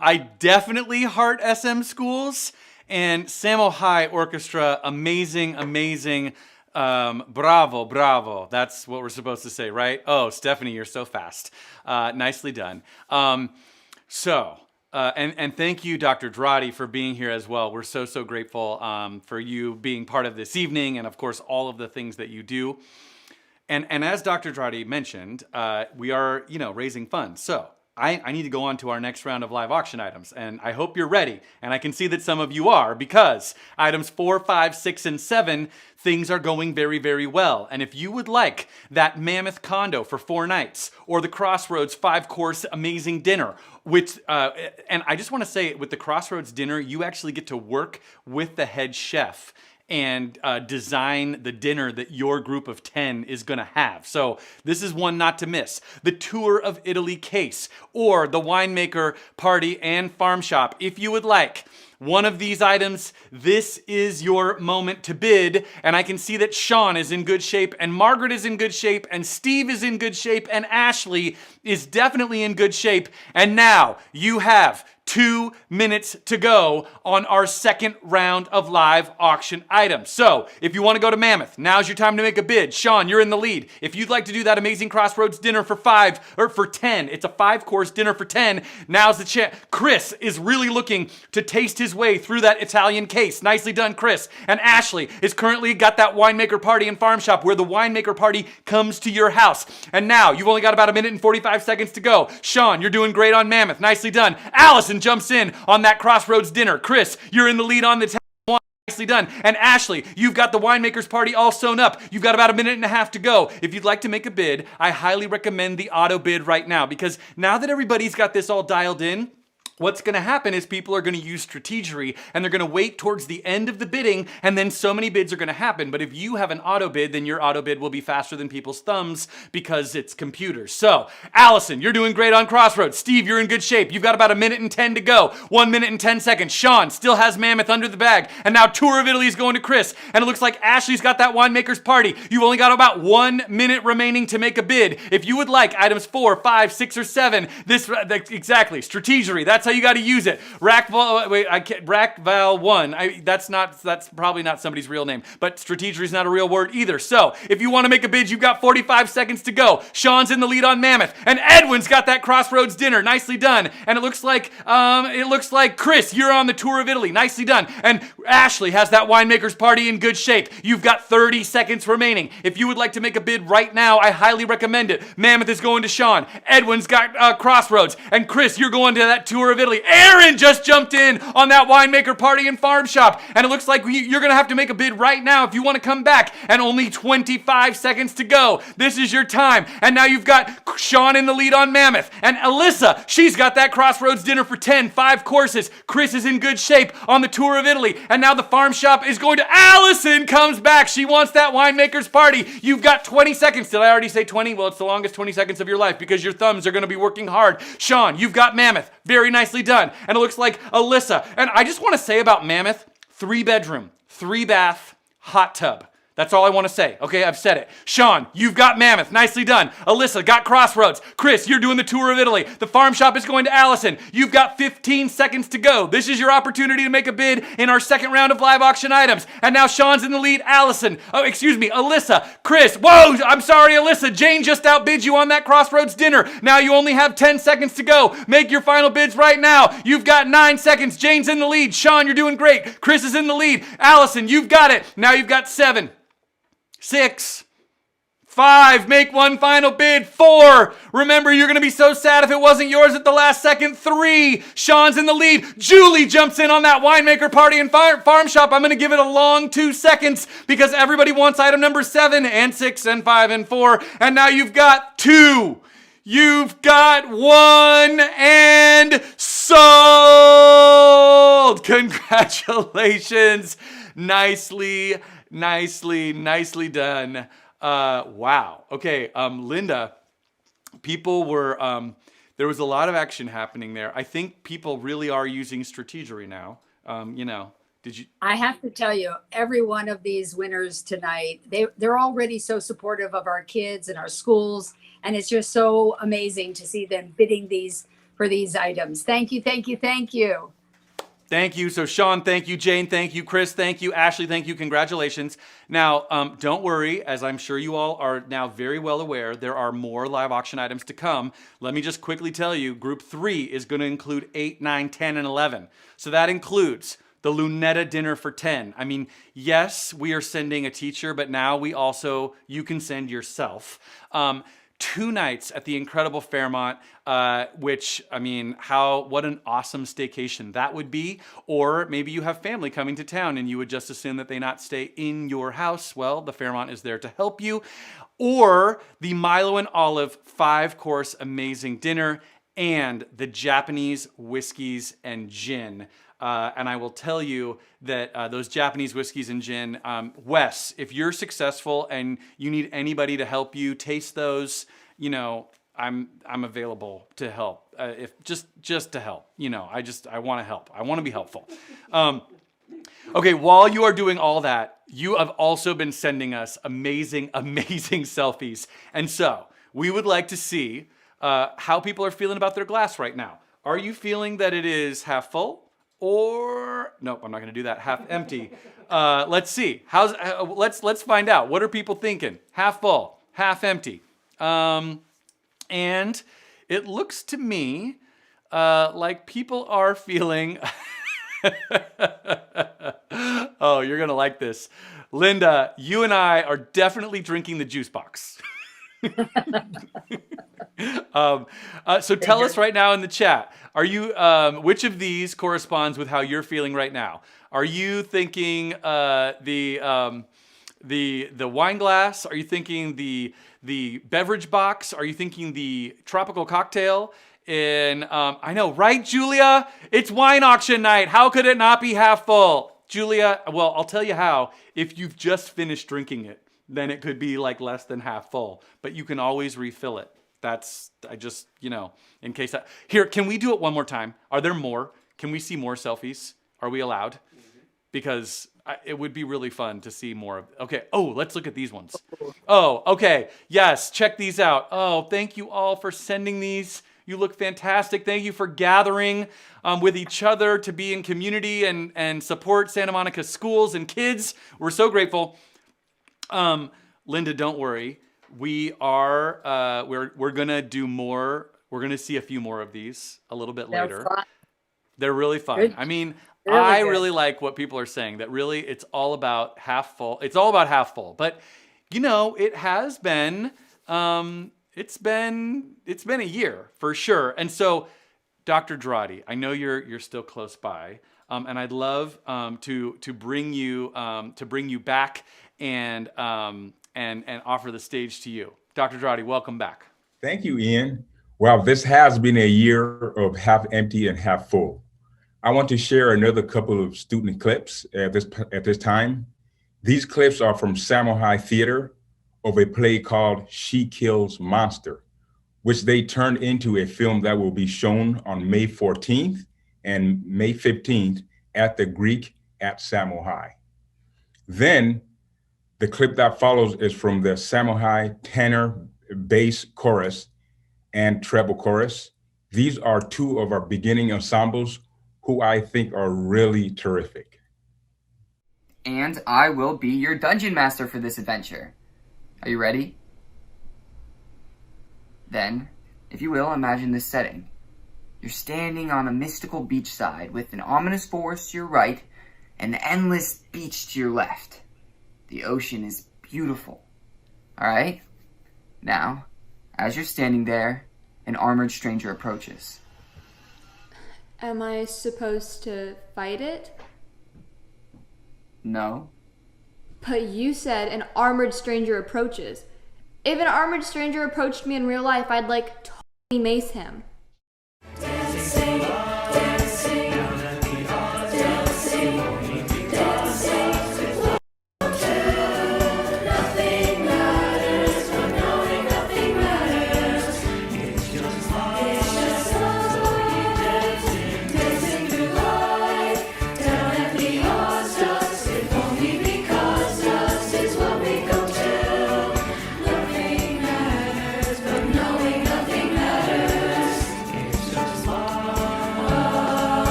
I definitely heart SM schools, and Samuel High Orchestra, amazing, amazing. Bravo, bravo. That's what we're supposed to say, right? Oh, Stephanie, you're so fast. Nicely done. And thank you, Dr. Dradi, for being here as well. We're so grateful for you being part of this evening, and of course, all of the things that you do. And as Dr. Dradi mentioned, we are, raising funds. So I need to go on to our next round of live auction items, and I hope you're ready. And I can see that some of you are, because items 4, 5, 6, and 7, things are going very, very well. And if you would like that mammoth condo for 4 nights, or the Crossroads 5-course amazing dinner, which, and I just want to say, with the Crossroads dinner, you actually get to work with the head chef and design the dinner that your group of 10 is gonna have. So this is one not to miss. The Tour of Italy case, or the winemaker party and farm shop. If you would like one of these items, this is your moment to bid. And I can see that Sean is in good shape, and Margaret is in good shape, and Steve is in good shape, and Ashley is definitely in good shape. And now you have 2 minutes to go on our second round of live auction items. So if you want to go to Mammoth, now's your time to make a bid. Sean, you're in the lead. If you'd like to do that amazing Crossroads dinner for 5, or for 10, it's a 5-course dinner for 10. Now's the chance. Chris is really looking to taste his way through that Italian case. Nicely done, Chris. And Ashley is currently got that winemaker party and farm shop, where the winemaker party comes to your house. And now you've only got about 1 minute and 45 seconds to go. Sean, you're doing great on Mammoth. Nicely done. Allison jumps in on that Crossroads dinner. Chris, you're in the lead on the one. Nicely done. And Ashley, you've got the winemaker's party all sewn up. You've got about 1.5 minutes to go. If you'd like to make a bid, I highly recommend the auto bid right now, because now that everybody's got this all dialed in, what's going to happen is people are going to use strategery, and they're going to wait towards the end of the bidding, and then so many bids are going to happen. But if you have an auto bid, then your auto bid will be faster than people's thumbs, because it's computers. So, Allison, you're doing great on Crossroads. Steve, you're in good shape. You've got about 1 minute and 10 to go. 1 minute and 10 seconds. Sean still has Mammoth under the bag. And now Tour of Italy is going to Chris. And it looks like Ashley's got that winemaker's party. You've only got about 1 minute remaining to make a bid. If you would like items 4, 5, 6, or 7, exactly, strategery, that's how you got to use it. Rackval 1. That's probably not somebody's real name, but strategery is not a real word either. So if you want to make a bid, you've got 45 seconds to go. Sean's in the lead on Mammoth, and Edwin's got that Crossroads dinner. Nicely done. And it looks like Chris, you're on the Tour of Italy. Nicely done. And Ashley has that winemaker's party in good shape. You've got 30 seconds remaining. If you would like to make a bid right now, I highly recommend it. Mammoth is going to Sean. Edwin's got Crossroads, and Chris, you're going to that Tour of of Italy. Aaron just jumped in on that winemaker party and farm shop. And it looks like you're going to have to make a bid right now if you want to come back. And only 25 seconds to go. This is your time. And now you've got Sean in the lead on Mammoth. And Alyssa, she's got that Crossroads dinner for 10, 5 courses. Chris is in good shape on the tour of Italy. And now the farm shop is going to... Allison comes back. She wants that winemaker's party. You've got 20 seconds. Did I already say 20? Well, it's the longest 20 seconds of your life because your thumbs are going to be working hard. Sean, you've got Mammoth. Very nicely done. And it looks like Alyssa. And I just want to say about Mammoth, 3-bedroom, 3-bath, hot tub. That's all I want to say. Okay, I've said it. Sean, you've got Mammoth. Nicely done. Alyssa got Crossroads. Chris, you're doing the tour of Italy. The farm shop is going to Allison. You've got 15 seconds to go. This is your opportunity to make a bid in our second round of live auction items. And now Sean's in the lead. Alyssa, Chris. Whoa, I'm sorry, Alyssa. Jane just outbid you on that Crossroads dinner. Now you only have 10 seconds to go. Make your final bids right now. You've got 9 seconds. Jane's in the lead. Sean, you're doing great. Chris is in the lead. Allison, you've got it. Now you've got 7, 6, 5, make one final bid. 4, remember you're going to be so sad if it wasn't yours at the last second. 3, Sean's in the lead. Julie jumps in on that winemaker party and farm shop. I'm going to give it a long 2 seconds because everybody wants item number 7 and 6 and 5 and 4. And now you've got 2. You've got 1 and sold. Congratulations. Nicely done. Wow. Okay, Linda, people were, there was a lot of action happening there. I think people really are using strategery now. Did you? I have to tell you, every one of these winners tonight, they're already so supportive of our kids and our schools. And it's just so amazing to see them bidding for these items. Thank you, thank you, thank you. Thank you. So Sean, thank you. Jane, thank you. Chris, thank you. Ashley, thank you. Congratulations. Now, don't worry, as I'm sure you all are now very well aware, there are more live auction items to come. Let me just quickly tell you, group 3 is going to include 8, 9, 10, and 11. So that includes the Lunetta dinner for 10. I mean, yes, we are sending a teacher, but now you can send yourself. 2 nights at the incredible Fairmont, which, I mean, what an awesome staycation that would be. Or maybe you have family coming to town and you would just assume that they not stay in your house. Well, the Fairmont is there to help you. Or the Milo and Olive 5-course amazing dinner and the Japanese whiskeys and gin. And I will tell you that those Japanese whiskeys and gin, Wes, if you're successful and you need anybody to help you taste those, I'm available to help. If just to help, I want to help. I want to be helpful. Okay, while you are doing all that, you have also been sending us amazing selfies, and so we would like to see how people are feeling about their glass right now. Are you feeling that it is half full? Or nope, I'm not going to do that. Half empty. Let's see. Let's find out. What are people thinking? Half full, half empty. And it looks to me like people are feeling. Oh, you're gonna like this, Linda. You and I are definitely drinking the juice box. So tell us right now in the chat, are you, which of these corresponds with how you're feeling right now? Are you thinking the wine glass? Are you thinking the beverage box? Are you thinking the tropical cocktail? And I know, right, Julia? It's wine auction night. How could it not be half full? Julia, well, I'll tell you how. If you've just finished drinking it, then it could be like less than half full, but you can always refill it. In case here, can we do it one more time? Are there more? Can we see more selfies? Are we allowed? Mm-hmm. Because it would be really fun to see more of. Okay. Oh, let's look at these ones. Oh, okay. Yes. Check these out. Oh, thank you all for sending these. You look fantastic. Thank you for gathering with each other to be in community and support Santa Monica schools and kids. We're so grateful. Linda, don't worry. We are we're gonna do more. We're gonna see a few more of these a little bit later. Fun. They're really fun. Good. I mean, Really I good. really like what people are saying. That really, it's all about half full. It's all about half full. But it has been. It's been a year for sure. And so, Dr. Drotti, I know you're still close by, and I'd love to bring you back and offer the stage to you. Dr. Drotti, welcome back. Thank you, Ian. Well, this has been a year of half empty and half full. I want to share another couple of student clips at this time. These clips are from Samuel High Theater of a play called She Kills Monster, which they turned into a film that will be shown on May 14th and May 15th at the Greek at Samuel High. Then the clip that follows is from the Samuel High tenor, bass chorus, and treble chorus. These are two of our beginning ensembles who I think are really terrific. And I will be your dungeon master for this adventure. Are you ready? Then, if you will, imagine this setting. You're standing on a mystical beachside with an ominous forest to your right and an endless beach to your left. The ocean is beautiful. Alright? Now, as you're standing there, an armored stranger approaches. Am I supposed to fight it? No. But you said an armored stranger approaches. If an armored stranger approached me in real life, I'd totally mace him.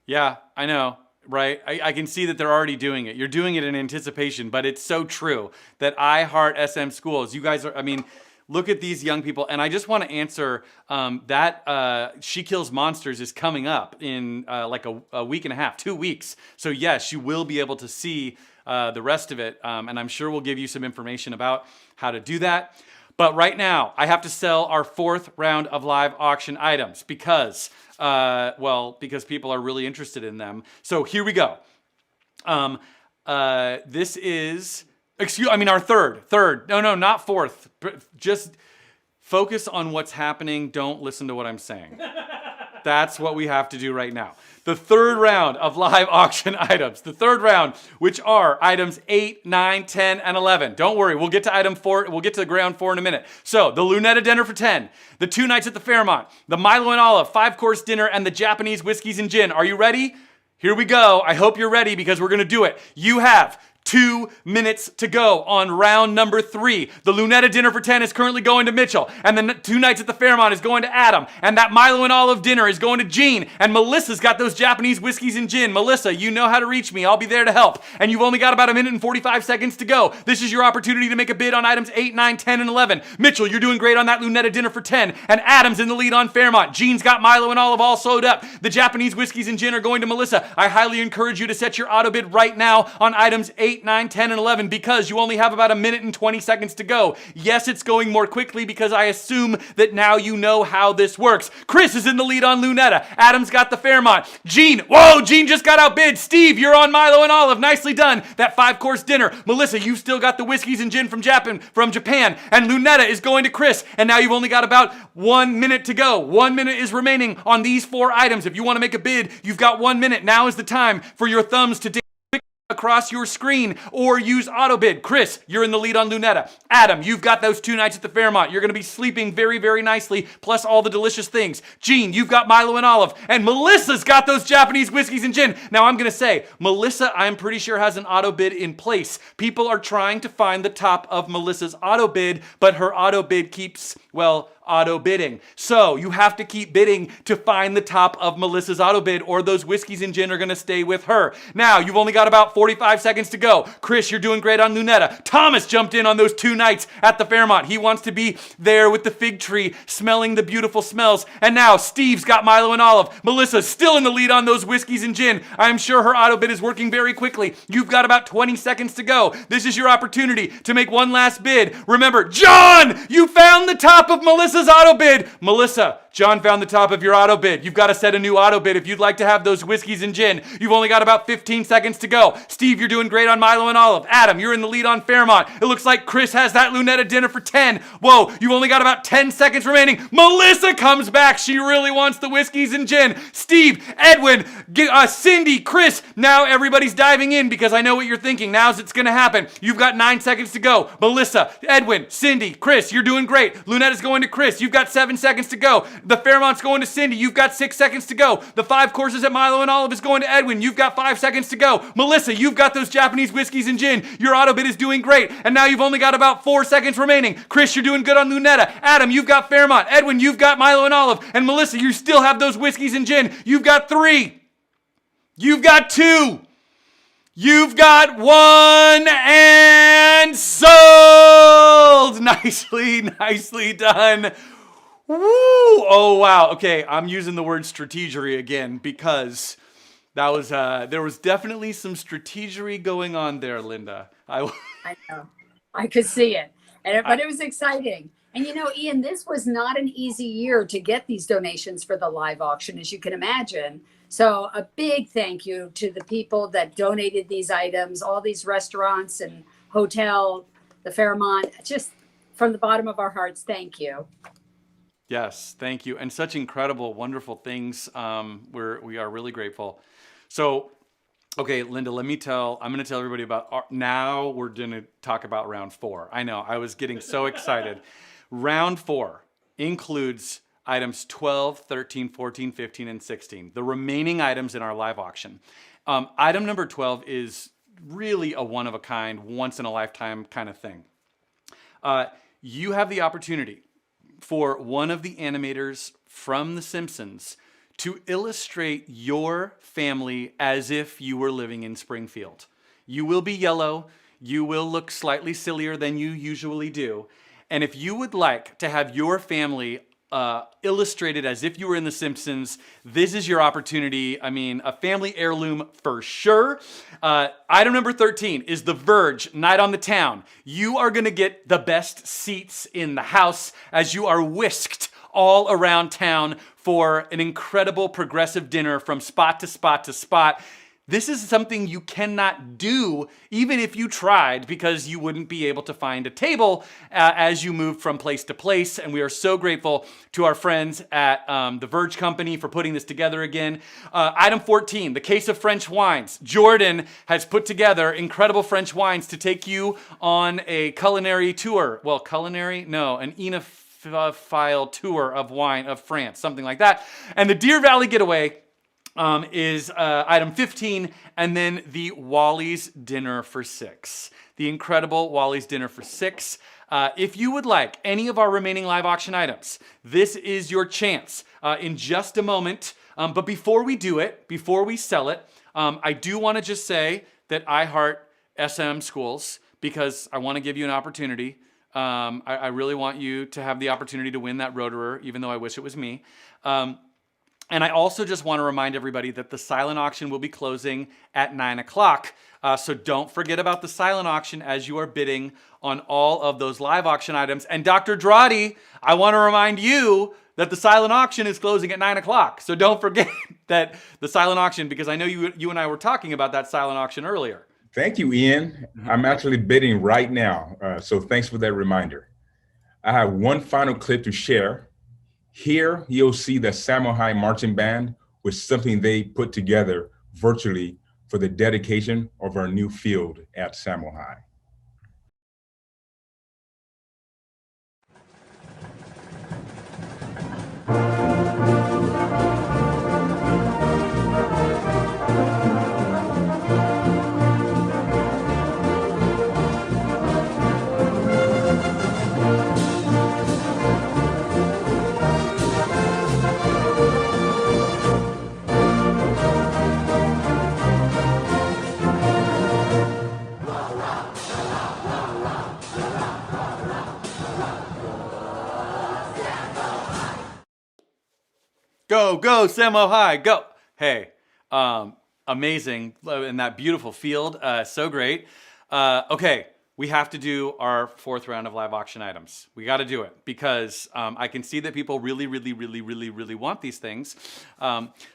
Yeah, I know, right? I can see that they're already doing it. You're doing it in anticipation, but it's so true that I heart SM schools. You guys are, look at these young people. And I just want to answer that She Kills Monsters is coming up in a week and a half, 2 weeks. So yes, you will be able to see the rest of it. And I'm sure we'll give you some information about how to do that. But right now, I have to sell our 4th round of live auction items because people are really interested in them. So here we go. This is, our third. No, not 4th. Just focus on what's happening. Don't listen to what I'm saying. That's what we have to do right now. The 3rd round of live auction items. The 3rd round, which are items 8, 9, 10, and 11. Don't worry, we'll get to item 4. We'll get to the round 4 in a minute. So the Lunetta dinner for 10, the 2 nights at the Fairmont, the Milo and Olive 5-course dinner, and the Japanese whiskeys and gin. Are you ready? Here we go. I hope you're ready because we're going to do it. You have 2 minutes to go on round number 3. The Lunetta dinner for 10 is currently going to Mitchell, and the 2 nights at the Fairmont is going to Adam, and that Milo and Olive dinner is going to Jean, and Melissa's got those Japanese whiskeys and gin. Melissa, you know how to reach me. I'll be there to help. And you've only got about 1 minute and 45 seconds to go. This is your opportunity to make a bid on items 8, 9, 10, and 11. Mitchell, you're doing great on that Lunetta dinner for 10, and Adam's in the lead on Fairmont. Jean's got Milo and Olive all sewed up. The Japanese whiskeys and gin are going to Melissa. I highly encourage you to set your auto bid right now on items 8, 9, 10, and 11 because you only have about 1 minute and 20 seconds to go. Yes, it's going more quickly because I assume that now you know how this works. Chris is in the lead on Lunetta. Adam's got the Fairmont. Jean just got outbid. Steve, you're on Milo and Olive. Nicely done. That 5-course dinner. Melissa, you've still got the whiskeys and gin from Japan. And Lunetta is going to Chris. And now you've only got about 1 minute to go. 1 minute is remaining on these 4 items. If you want to make a bid, you've got 1 minute. Now is the time for your thumbs to dance across your screen or use auto bid. Chris, you're in the lead on Lunetta. Adam, you've got those 2 nights at the Fairmont. You're going to be sleeping very, very nicely, plus all the delicious things. Jean, you've got Milo and Olive. And Melissa's got those Japanese whiskeys and gin. Now I'm going to say, Melissa, I'm pretty sure has an auto bid in place. People are trying to find the top of Melissa's auto bid, but her auto bid keeps, auto bidding. So you have to keep bidding to find the top of Melissa's auto bid, or those whiskeys and gin are going to stay with her. Now, you've only got about 45 seconds to go. Chris, you're doing great on Lunetta. Thomas jumped in on those 2 nights at the Fairmont. He wants to be there with the fig tree, smelling the beautiful smells. And now Steve's got Milo and Olive. Melissa's still in the lead on those whiskeys and gin. I'm sure her auto bid is working very quickly. You've got about 20 seconds to go. This is your opportunity to make one last bid. Remember, John, you found the top of Melissa's auto bid. Melissa, John found the top of your auto bid. You've got to set a new auto bid if you'd like to have those whiskeys and gin. You've only got about 15 seconds to go. Steve, you're doing great on Milo and Olive. Adam, you're in the lead on Fairmont. It looks like Chris has that Lunetta dinner for 10. Whoa, you've only got about 10 seconds remaining. Melissa comes back. She really wants the whiskeys and gin. Steve, Edwin, Cindy, Chris. Now everybody's diving in because I know what you're thinking. Now's it's going to happen. You've got 9 seconds to go. Melissa, Edwin, Cindy, Chris, you're doing great. Lunetta's going to Chris. You've got 7 seconds to go. The Fairmont's going to Cindy. You've got 6 seconds to go. The 5 courses at Milo and Olive is going to Edwin. You've got 5 seconds to go. Melissa, you've got those Japanese whiskeys and gin. Your auto bid is doing great. And now you've only got about 4 seconds remaining. Chris, you're doing good on Lunetta. Adam, you've got Fairmont. Edwin, you've got Milo and Olive. And Melissa, you still have those whiskeys and gin. You've got 3. You've got 2. You've got 1 and sold. Nicely done. Woo! Oh, wow. Okay, I'm using the word strategery again because that was there was definitely some strategery going on there, Linda. I know. I could see it. But it was exciting. And you know, Ian, this was not an easy year to get these donations for the live auction, as you can imagine. So a big thank you to the people that donated these items, all these restaurants and hotel, the Fairmont, just from the bottom of our hearts, thank you. Yes, thank you. And such incredible, wonderful things. We are really grateful. So, okay, Linda, I'm going to tell everybody about, now we're going to talk about round 4. I know, I was getting so excited. Round 4 includes items 12, 13, 14, 15, and 16. The remaining items in our live auction. Item number 12 is really a one-of-a-kind, once-in-a-lifetime kind of thing. You have the opportunity for one of the animators from The Simpsons to illustrate your family as if you were living in Springfield. You will be yellow. You will look slightly sillier than you usually do. And if you would like to have your family illustrated as if you were in The Simpsons, this is your opportunity. I mean, a family heirloom for sure. Item number 13 is The Verge, Night on the Town. You are going to get the best seats in the house as you are whisked all around town for an incredible progressive dinner from spot to spot to spot. This is something you cannot do even if you tried, because you wouldn't be able to find a table as you move from place to place. And we are so grateful to our friends at The Verge Company for putting this together again. Item 14, the case of French wines. Jordan has put together incredible French wines to take you on a culinary tour. Well, culinary? No, an enophile tour of wine of France, something like that. And the Deer Valley Getaway is item 15, and then the Wally's Dinner for 6. The incredible Wally's Dinner for 6. If you would like any of our remaining live auction items, this is your chance in just a moment. But before we do it, before we sell it, I do want to just say that I heart SM schools because I want to give you an opportunity. I really want you to have the opportunity to win that Rotorer, even though I wish it was me. And I also just want to remind everybody that the silent auction will be closing at 9 o'clock. So don't forget about the silent auction as you are bidding on all of those live auction items. And Dr. Drawdy, I want to remind you that the silent auction is closing at 9 o'clock. So don't forget that the silent auction, because I know you and I were talking about that silent auction earlier. Thank you, Ian. I'm actually bidding right now. So thanks for that reminder. I have one final clip to share. Here, you'll see the Samuel High Marching Band with something they put together virtually for the dedication of our new field at Samuel High. Go, go, Samo High, go. Hey, amazing in that beautiful field. So great. Okay, we have to do our fourth round of live auction items. We got to do it because I can see that people really, really, really, really, really want these things.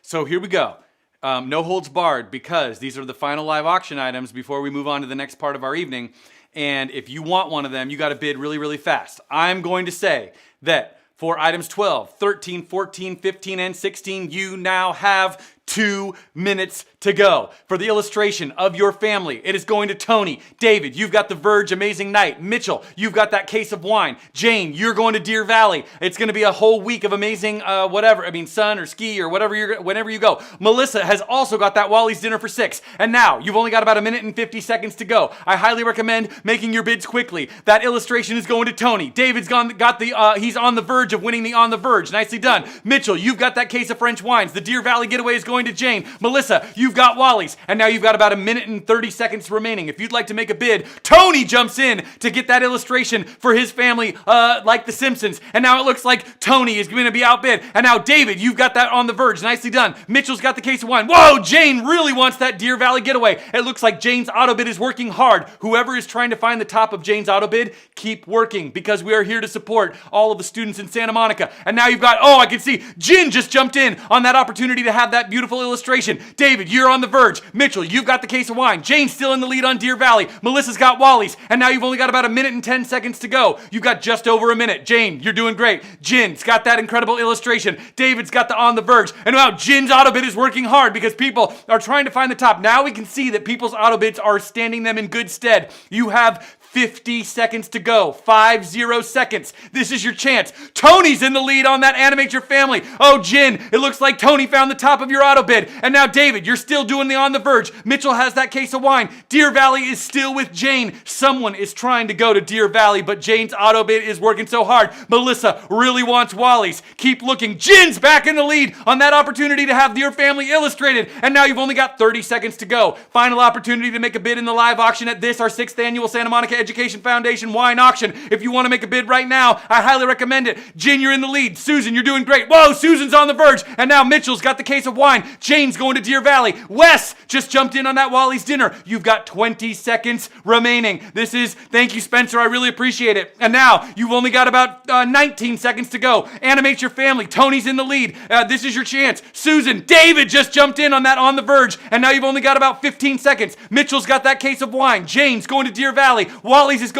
So here we go. No holds barred because these are the final live auction items before we move on to the next part of our evening. And if you want one of them, you got to bid really, really fast. I'm going to say that for items 12, 13, 14, 15, and 16, you now have 2 minutes to go. For the illustration of your family, it is going to Tony. David, you've got the Verge Amazing Night. Mitchell, you've got that case of wine. Jane, you're going to Deer Valley. It's going to be a whole week of amazing sun or ski or whenever you go. Melissa has also got that Wally's Dinner for 6. And now, you've only got about 1 minute and 50 seconds to go. I highly recommend making your bids quickly. That illustration is going to Tony. David's he's on the verge of winning the On the Verge. Nicely done. Mitchell, you've got that case of French wines. The Deer Valley getaway is going to Jane. Melissa, you've got Wally's. And now you've got about 1 minute and 30 seconds remaining. If you'd like to make a bid, Tony jumps in to get that illustration for his family like The Simpsons. And now it looks like Tony is going to be outbid. And now David, you've got that On the Verge. Nicely done. Mitchell's got the case of wine. Whoa, Jane really wants that Deer Valley getaway. It looks like Jane's auto bid is working hard. Whoever is trying to find the top of Jane's auto bid, keep working because we are here to support all of the students in Santa Monica. And now you've got, I can see Jin just jumped in on that opportunity to have that beautiful illustration. David, you're on the verge. Mitchell, you've got the case of wine. Jane's still in the lead on Deer Valley. Melissa's got Wally's. And now you've only got about 1 minute and 10 seconds to go. You've got just over 1 minute. Jane, you're doing great. Jin's got that incredible illustration. David's got the On the Verge. And now Jin's auto bid is working hard because people are trying to find the top. Now we can see that people's auto bids are standing them in good stead. You have 50 seconds to go. 50 seconds. This is your chance. Tony's in the lead on that Animate Your Family. Oh, Jin, it looks like Tony found the top of your auto bid. And now, David, you're still doing the On the Verge. Mitchell has that case of wine. Deer Valley is still with Jane. Someone is trying to go to Deer Valley, but Jane's auto bid is working so hard. Melissa really wants Wally's. Keep looking. Jin's back in the lead on that opportunity to have Deer Family illustrated. And now you've only got 30 seconds to go. Final opportunity to make a bid in the live auction at this, our 6th annual Santa Monica Education Foundation wine auction. If you want to make a bid right now, I highly recommend it. Jin, you're in the lead. Susan, you're doing great. Whoa, Susan's on the verge. And now Mitchell's got the case of wine. Jane's going to Deer Valley. Wes just jumped in on that Wally's Dinner. You've got 20 seconds remaining. Thank you, Spencer. I really appreciate it. And now you've only got about 19 seconds to go. Animate Your Family. Tony's in the lead. This is your chance. Susan, David just jumped in on that On the Verge. And now you've only got about 15 seconds. Mitchell's got that case of wine. Jane's going to Deer Valley. Wes is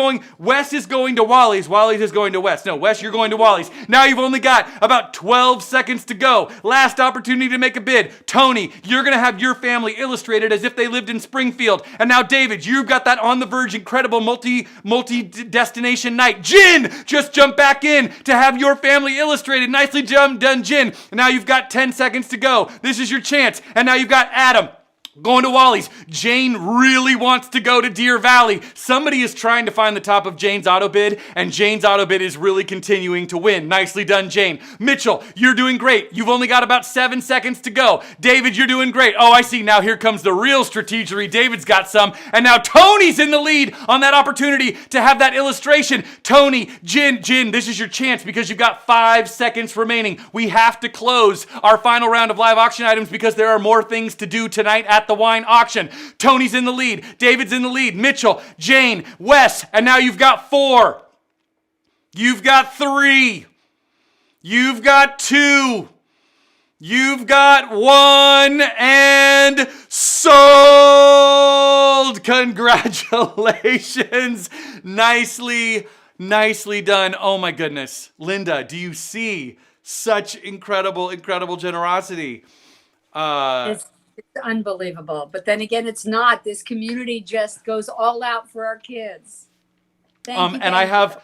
going to Wally's. Wally's is going to Wes. No, Wes, you're going to Wally's. Now you've only got about 12 seconds to go. Last opportunity to make a bid. Tony, you're going to have your family illustrated as if they lived in Springfield. And now, David, you've got that On the Verge incredible multi-destination night. Jin just jumped back in to have your family illustrated. Nicely done, Jin. And now you've got 10 seconds to go. This is your chance. And now you've got Adam going to Wally's. Jane really wants to go to Deer Valley. Somebody is trying to find the top of Jane's auto bid, and Jane's auto bid is really continuing to win. Nicely done, Jane. Mitchell, you're doing great. You've only got about 7 seconds to go. David, you're doing great. Oh, I see. Now here comes the real strategery. David's got some. And now Tony's in the lead on that opportunity to have that illustration. Tony, Jin, this is your chance because you've got 5 seconds remaining. We have to close our final round of live auction items because there are more things to do tonight at the wine auction. Tony's in the lead. David's in the lead. Mitchell, Jane, Wes, and now you've got 4. You've got 3. You've got 2. You've got 1 and sold. Congratulations. Nicely done. Oh my goodness. Linda, do you see such incredible generosity? It's unbelievable. But then again, it's not. This community just goes all out for our kids. Thank you. And I have,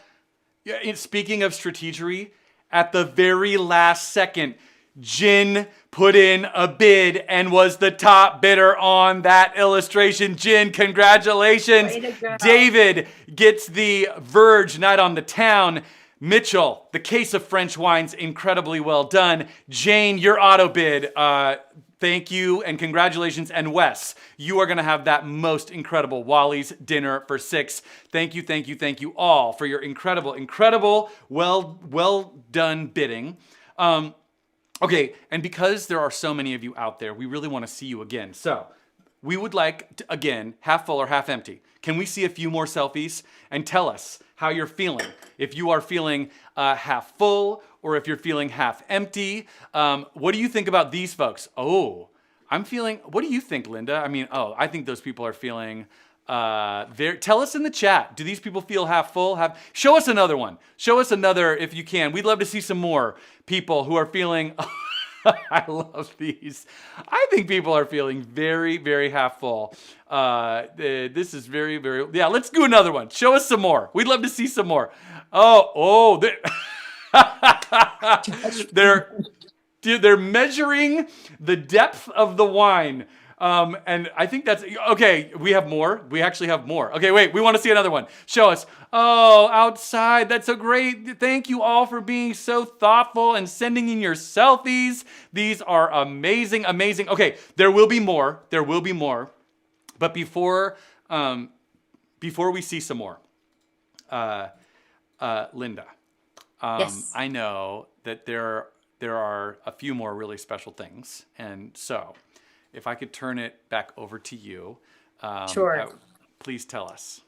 speaking of strategery, at the very last second, Jin put in a bid and was the top bidder on that illustration. Jin, congratulations. David gets the Verge Night on the Town. Mitchell, the case of French wines, incredibly well done. Jane, your auto bid, thank you and congratulations. And Wes, you are going to have that most incredible Wally's Dinner for 6. Thank you all for your incredible, well done bidding. Okay, and because there are so many of you out there, we really want to see you again. So we would like to, again, half full or half empty. Can we see a few more selfies? And tell us how you're feeling. If you are feeling half full or if you're feeling half empty. What do you think about these folks? Oh, I'm feeling, what do you think, Linda? I mean, I think those people are feeling, tell us in the chat. Do these people feel half full? Show us another one. Show us another if you can. We'd love to see some more people who are feeling, I love these. I think people are feeling very, very half full. This is very, very, yeah, let's do another one. Show us some more. We'd love to see some more. They're measuring the depth of the wine. And I think that's, okay, we have more. We actually have more. Okay, wait, we want to see another one. Show us. Oh, outside. That's so great. Thank you all for being so thoughtful and sending in your selfies. These are amazing, amazing. Okay, there will be more. There will be more. But before we see some more, Linda, Yes. I know that there are a few more really special things. And so if I could turn it back over to you, Sure. Please tell us.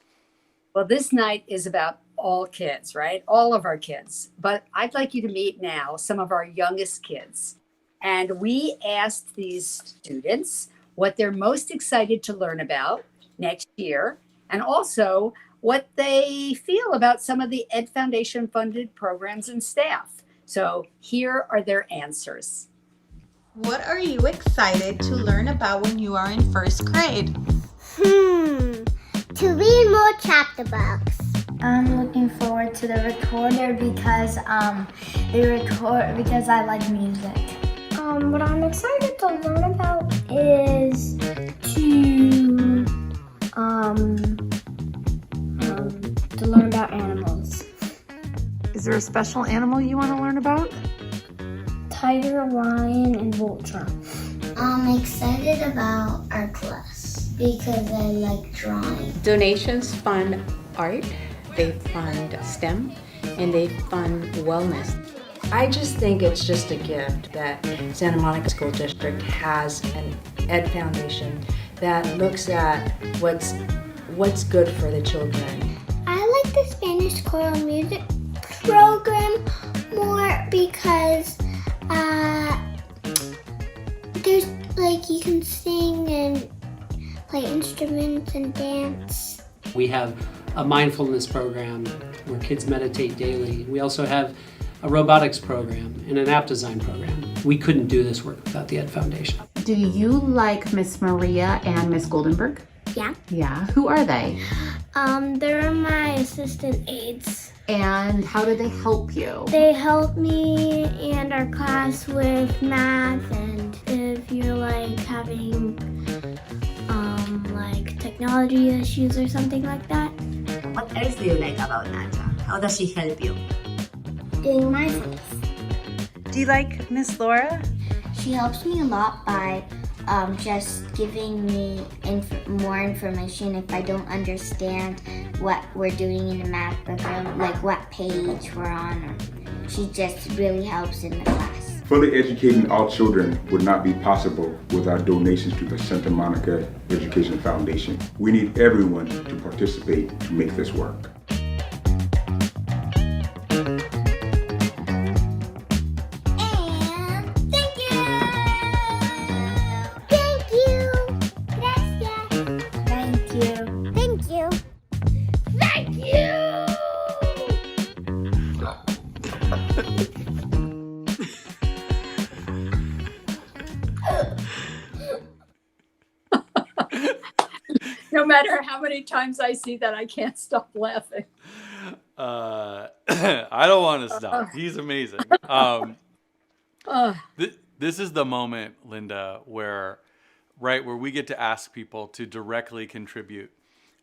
Well, this night is about all kids, right? All of our kids. But I'd like you to meet now some of our youngest kids. And we asked these students what they're most excited to learn about next year, and also what they feel about some of the Ed Foundation funded programs and staff. So here are their answers. What are you excited to learn about when you are in first grade? To read more chapter books. I'm looking forward to the recorder because because I like music. What I'm excited to learn about is to learn about animals. Is there a special animal you want to learn about? Tiger, lion, and vulture. I'm excited about our class because I like drawing. Donations fund art, they fund STEM, and they fund wellness. I just think it's just a gift that Santa Monica School District has an Ed Foundation that looks at what's good for the children. I like the Spanish choral music program more because there's you can sing and play instruments and dance. We have a mindfulness program where kids meditate daily. We also have a robotics program and an app design program. We couldn't do this work without the Ed Foundation. Do you like Miss Maria and Miss Goldenberg? Yeah. Yeah, who are they? They're my assistant aides. And how do they help you? They help me and our class with math, and if you're having technology issues or something like that. What else do you like about Naja? How does she help you? Doing my things. Do you like Miss Laura? She helps me a lot by just giving me more information if I don't understand what we're doing in the math program, like what page we're on. Or she just really helps in the class. Fully educating all children would not be possible without donations to the Santa Monica Education Foundation. We need everyone to participate to make this work. No matter how many times I see that, I can't stop laughing. I don't want to stop. He's amazing. This is the moment, Linda, where we get to ask people to directly contribute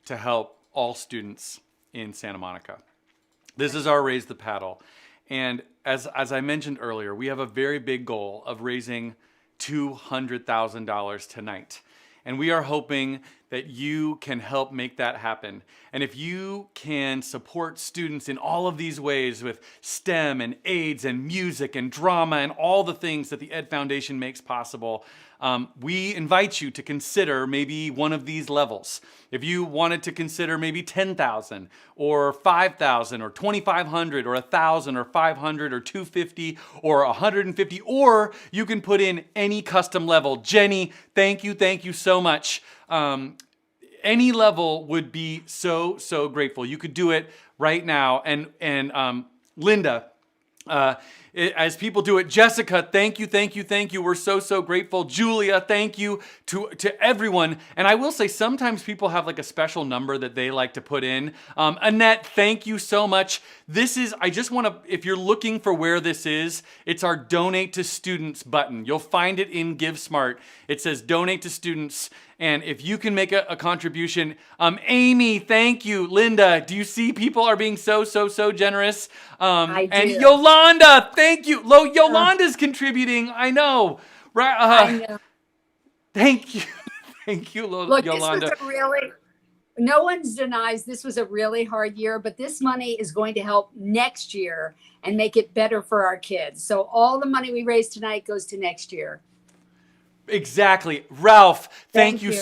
to help all students in Santa Monica. This is our Raise the Paddle. And as I mentioned earlier, we have a very big goal of raising $200,000 tonight. And we are hoping that you can help make that happen. And if you can support students in all of these ways with STEM and AIDS and music and drama and all the things that the Ed Foundation makes possible, we invite you to consider maybe one of these levels. If you wanted to consider maybe 10,000 or 5,000 or 2,500 or 1,000 or 500 or 250 or 150, or you can put in any custom level. Jenny, thank you so much. Any level would be so grateful. You could do it right now. And Linda, as people do it, Jessica, thank you. We're so grateful. Julia, thank you to everyone. And I will say sometimes people have like a special number that they like to put in. Annette, thank you so much. I just want to, if you're looking for where this is, it's our Donate to Students button. You'll find it in GiveSmart. It says Donate to Students. And if you can make a contribution, Amy, thank you. Linda, do you see people are being so generous? I do. And Yolanda, thank you. Yolanda's contributing. I know. Right? I know. Thank you. Thank you, Look, Yolanda. this was no one's denies this was a really hard year, but this money is going to help next year and make it better for our kids. So all the money we raise tonight goes to next year. Exactly. Ralph, thank you.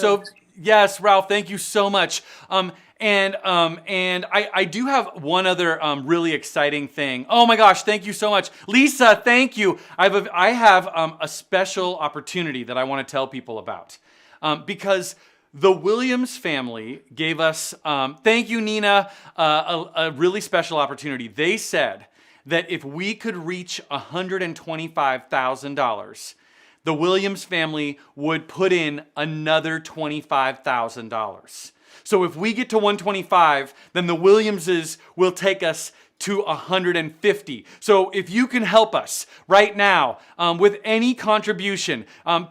Yes, Ralph, thank you so much. And I do have one other really exciting thing. Oh my gosh, thank you so much. Lisa, thank you. I have a special opportunity that I want to tell people about. Because the Williams family gave us, thank you, Nina, a really special opportunity. They said that if we could reach $125,000, the Williams family would put in another $25,000. So if we get to 125, then the Williamses will take us to 150. So if you can help us right now with any contribution,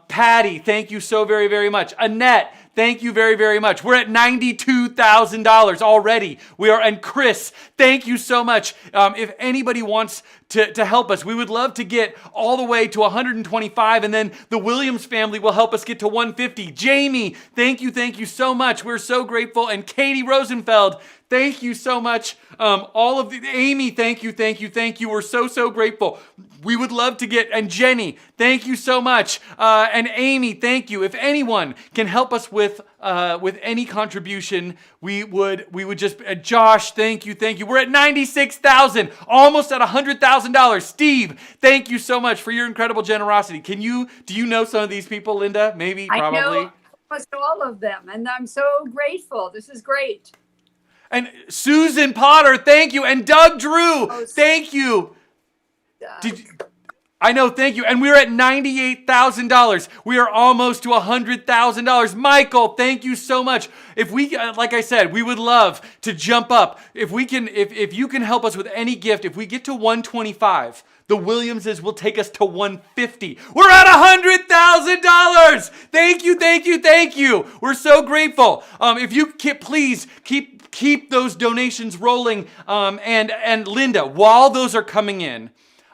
Patty, thank you so very much. Annette, thank you very much. We're at $92,000 already. And Chris, thank you so much. If anybody wants to help us, we would love to get all the way to 125, and then the Williams family will help us get to 150. Jamie, thank you so much. We're so grateful. And Katie Rosenfeld, thank you so much. Amy, thank you. We're so grateful. We would love to get, and Jenny, thank you so much. And Amy, thank you. If anyone can help us with any contribution, we would just, Josh, thank you. We're at $96,000, almost at $100,000. Steve, thank you so much for your incredible generosity. Do you know some of these people, Linda? Maybe, probably. I know almost all of them, and I'm so grateful. This is great. And Susan Potter, thank you. And Doug Drew, thank you. I know, thank you. And we're at $98,000. We are almost to $100,000. Michael, thank you so much. If we, like I said, we would love to jump up. If you can help us with any gift, if we get to 125, the Williamses will take us to 150. We're at $100,000. Thank you. We're so grateful. If you can, please keep those donations rolling. And Linda, while those are coming in,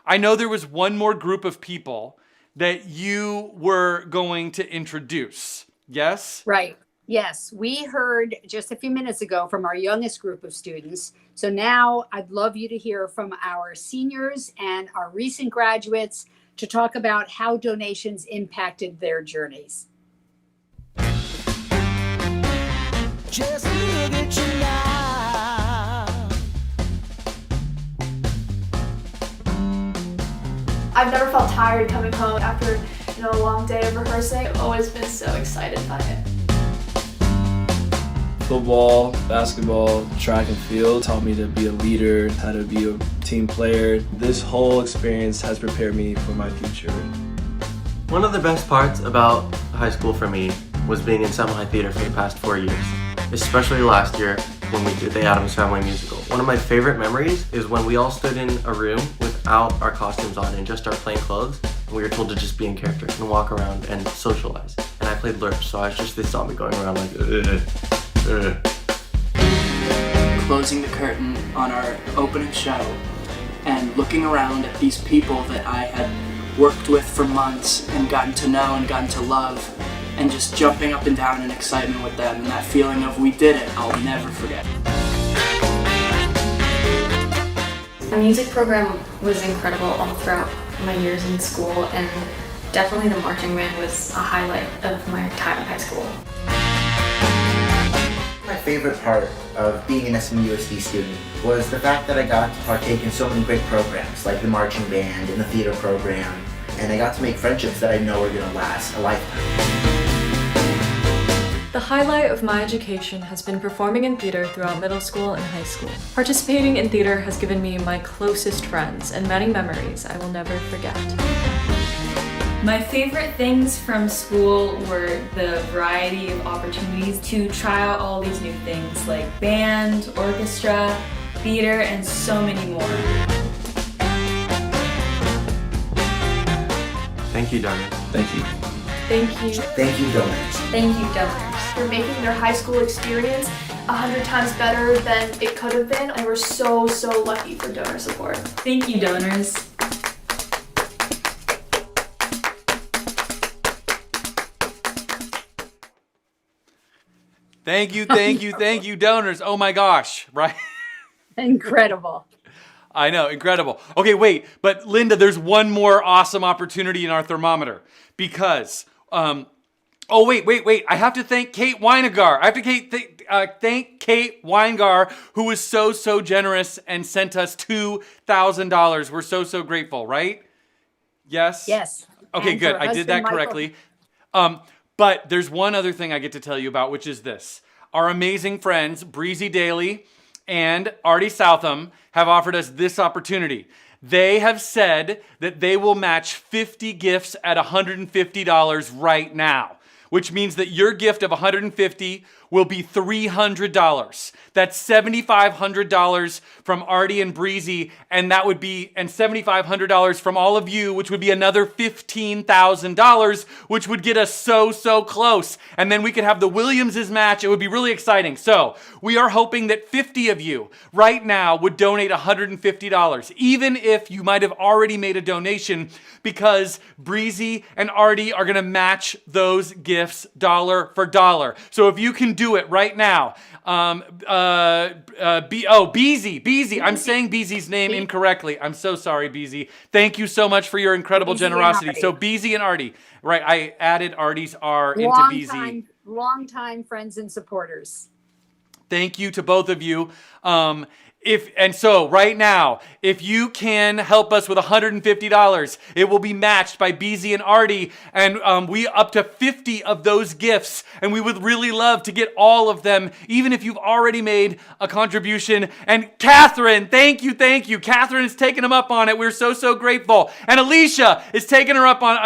I know there was one more group of people that you were going to introduce. Yes? Right. Yes. We heard just a few minutes ago from our youngest group of students. So now I'd love you to hear from our seniors and our recent graduates to talk about how donations impacted their journeys. Just look at you now. I've never felt tired coming home after a long day of rehearsing. I've always been so excited by it. Football, basketball, track and field taught me to be a leader, how to be a team player. This whole experience has prepared me for my future. One of the best parts about high school for me was being in semi theater for the past 4 years, especially last year when we did the Addams Family musical. One of my favorite memories is when we all stood in a room without our costumes on and just our plain clothes, and we were told to just be in character and walk around and socialize. And I played Lurch, so I was just, they saw me going around like, Closing the curtain on our opening show and looking around at these people that I had worked with for months and gotten to know and gotten to love, and just jumping up and down in excitement with them, and that feeling of we did it, I'll never forget. The music program was incredible all throughout my years in school, and definitely the marching band was a highlight of my time in high school. My favorite part of being an SMUSD student was the fact that I got to partake in so many great programs like the marching band and the theater program, and I got to make friendships that I know are going to last a lifetime. The highlight of my education has been performing in theater throughout middle school and high school. Participating in theater has given me my closest friends and many memories I will never forget. My favorite things from school were the variety of opportunities to try out all these new things like band, orchestra, theater, and so many more. Thank you, donors. Thank you. Thank you. Thank you, donors. Thank you, donors. For making their high school experience 100 times better than it could have been. And we're so lucky for donor support. Thank you, donors. Thank you, donors. Oh my gosh, right? Incredible. I know, incredible. Okay, wait, but Linda, there's one more awesome opportunity in our thermometer because, oh wait, I have to thank Kate Weinegar. I have to thank Kate Weinegar, who was so generous and sent us $2,000. We're so grateful, right? Yes? Yes. Okay, And good. for I did that husband correctly. But there's one other thing I get to tell you about, which is this. Our amazing friends, Breezy Daly and Artie Southam, have offered us this opportunity. They have said that they will match 50 gifts at $150 right now, which means that your gift of $150 will be $300. That's $7,500 from Artie and Breezy, and that would be, and $7,500 from all of you, which would be another $15,000, which would get us so close. And then we could have the Williamses match. It would be really exciting. So we are hoping that 50 of you right now would donate $150, even if you might have already made a donation, because Breezy and Artie are going to match those gifts dollar for dollar. So if you can do it right now, Beezy. I'm saying Beezy's name incorrectly. I'm so sorry, Beezy. Thank you so much for your incredible generosity. So Beezy and Artie. Right, I added Artie's R into Beezy. Long time friends and supporters. Thank you to both of you. So right now, if you can help us with $150, it will be matched by Beezy and Artie, and we up to 50 of those gifts, and we would really love to get all of them, even if you've already made a contribution. And Catherine, thank you. Catherine is taking them up on it. We're so grateful. And Alicia is taking them up on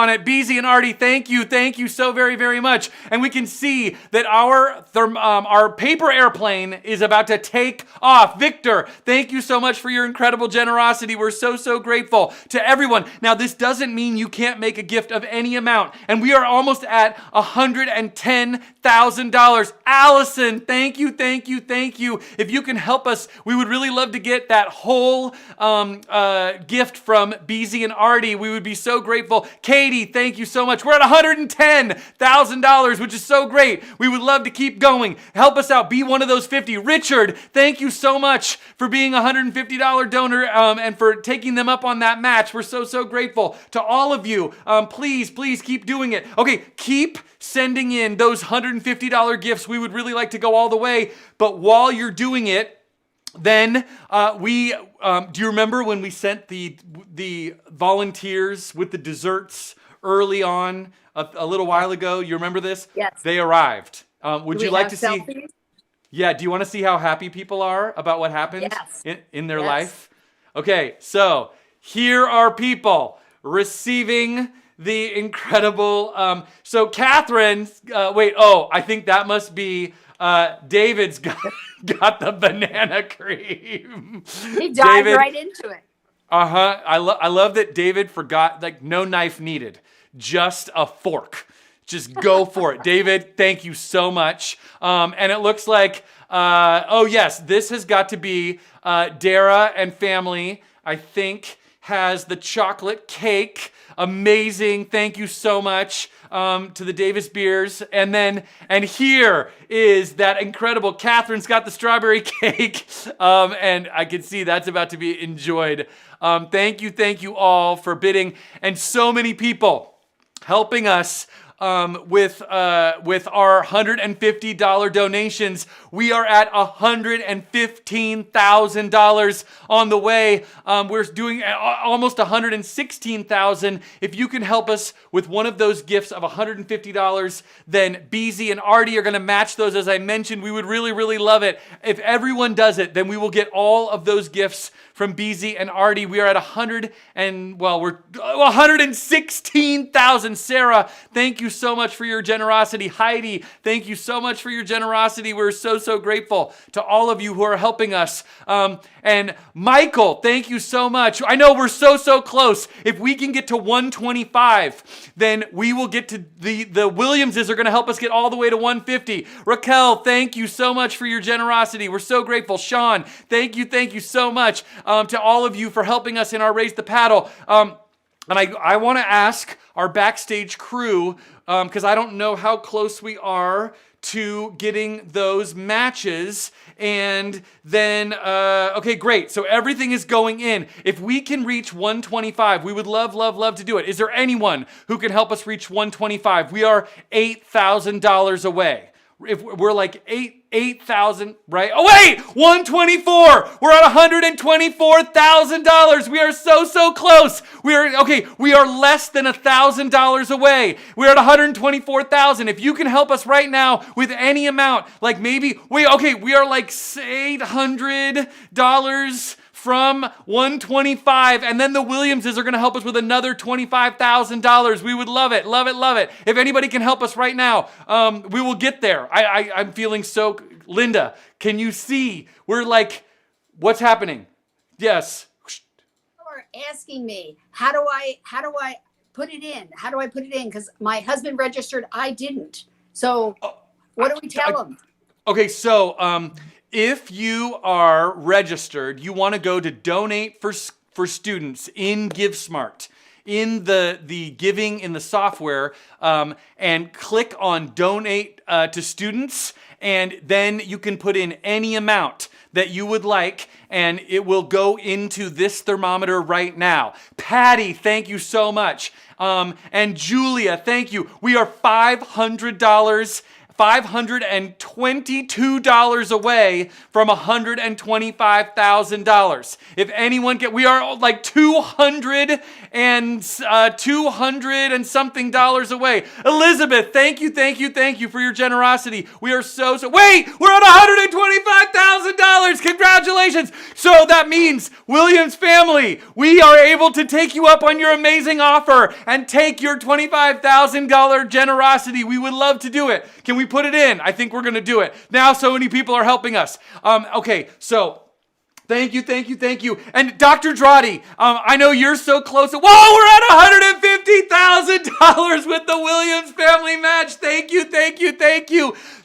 it. Beezy and Artie, thank you so very much. And we can see that our paper airplane is about to take off. Victor, thank you so much for your incredible generosity. We're so grateful to everyone. Now, this doesn't mean you can't make a gift of any amount, and we are almost at $110,000. Allison, thank you. If you can help us, we would really love to get that whole gift from Beezy and Artie. We would be so grateful. Katie, thank you so much. We're at $110,000, which is so great. We would love to keep going. Help us out. Be one of those 50. Richard, thank you so much for being a $150 donor and for taking them up on that match. We're so grateful to all of you. Please keep doing it. Okay, keep sending in those $150 gifts. We would really like to go all the way. But while you're doing it, then do you remember when we sent the volunteers with the desserts early on a little while ago? You remember this? Yes. They arrived. Would you like to selfies? see? Yeah, do you want to see how happy people are about what happened in their life? Okay, so here are people receiving the incredible, so Catherine, I think that must be David's got the banana cream. He dived right into it. I love that David forgot, no knife needed, just a fork. Just go for it. David, thank you so much. And it looks like, this has got to be Dara and family, I think, has the chocolate cake. Amazing. Thank you so much to the Davis Beers. And here is that incredible, Catherine's got the strawberry cake. And I can see that's about to be enjoyed. Thank you all for bidding. And so many people helping us with our $150 donations. We are at $115,000 on the way. We're doing almost $116,000. If you can help us with one of those gifts of $150, then BZ and Artie are going to match those. As I mentioned, we would really, really love it. If everyone does it, then we will get all of those gifts from BZ and Artie. We are at we're 116,000. Sarah, thank you so much for your generosity. Heidi, thank you so much for your generosity. We're so grateful to all of you who are helping us. And Michael, thank you so much. I know we're so close. If we can get to 125, then we will get to the Williamses are going to help us get all the way to 150. Raquel, thank you so much for your generosity. We're so grateful. Sean, thank you so much to all of you for helping us in our Raise the Paddle. And I want to ask our backstage crew, because I don't know how close we are to getting those matches. And then, okay, great. So everything is going in. If we can reach 125, we would love to do it. Is there anyone who can help us reach 125? We are $8,000 away. If we're like 8,000, right? Oh wait, 124. We're at $124,000. We are so close. We are less than $1,000 away. We're at 124,000. If you can help us right now with any amount, like maybe we are like $800 from 125, and then the Williamses are going to help us with another $25,000. We would love it. If anybody can help us right now, we will get there. I'm feeling so. Linda, can you see? We're like, what's happening? Yes. People are asking me, how do I put it in? How do I put it in? Because my husband registered, I didn't. So what do we tell them? Okay, so if you are registered, you want to go to Donate for Students in GiveSmart, in the giving in the software, and click on Donate to Students, and then you can put in any amount that you would like, and it will go into this thermometer right now. Patty, thank you so much. And Julia, thank you. We are $522 away from $125,000. If anyone we are like $200 and something away. Elizabeth, thank you for your generosity. We are wait, we're at $125,000. Congratulations. So that means, Williams family, we are able to take you up on your amazing offer and take your $25,000 generosity. We would love to do it. Can we put it in? I think we're going to do it. Now so many people are helping us. Okay, so thank you. And Dr. Drotti, I know you're so close. Whoa, we're at $150,000 with the Williams family match. Thank you.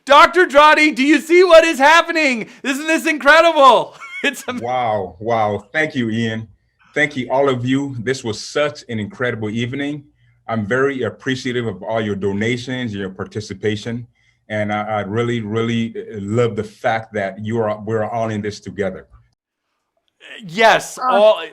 Dr. Drotti, do you see what is happening? Isn't this incredible? It's amazing. Wow. Thank you, Ian. Thank you, all of you. This was such an incredible evening. I'm very appreciative of all your donations, your participation, and I really love the fact that we're all in this together. Yes, all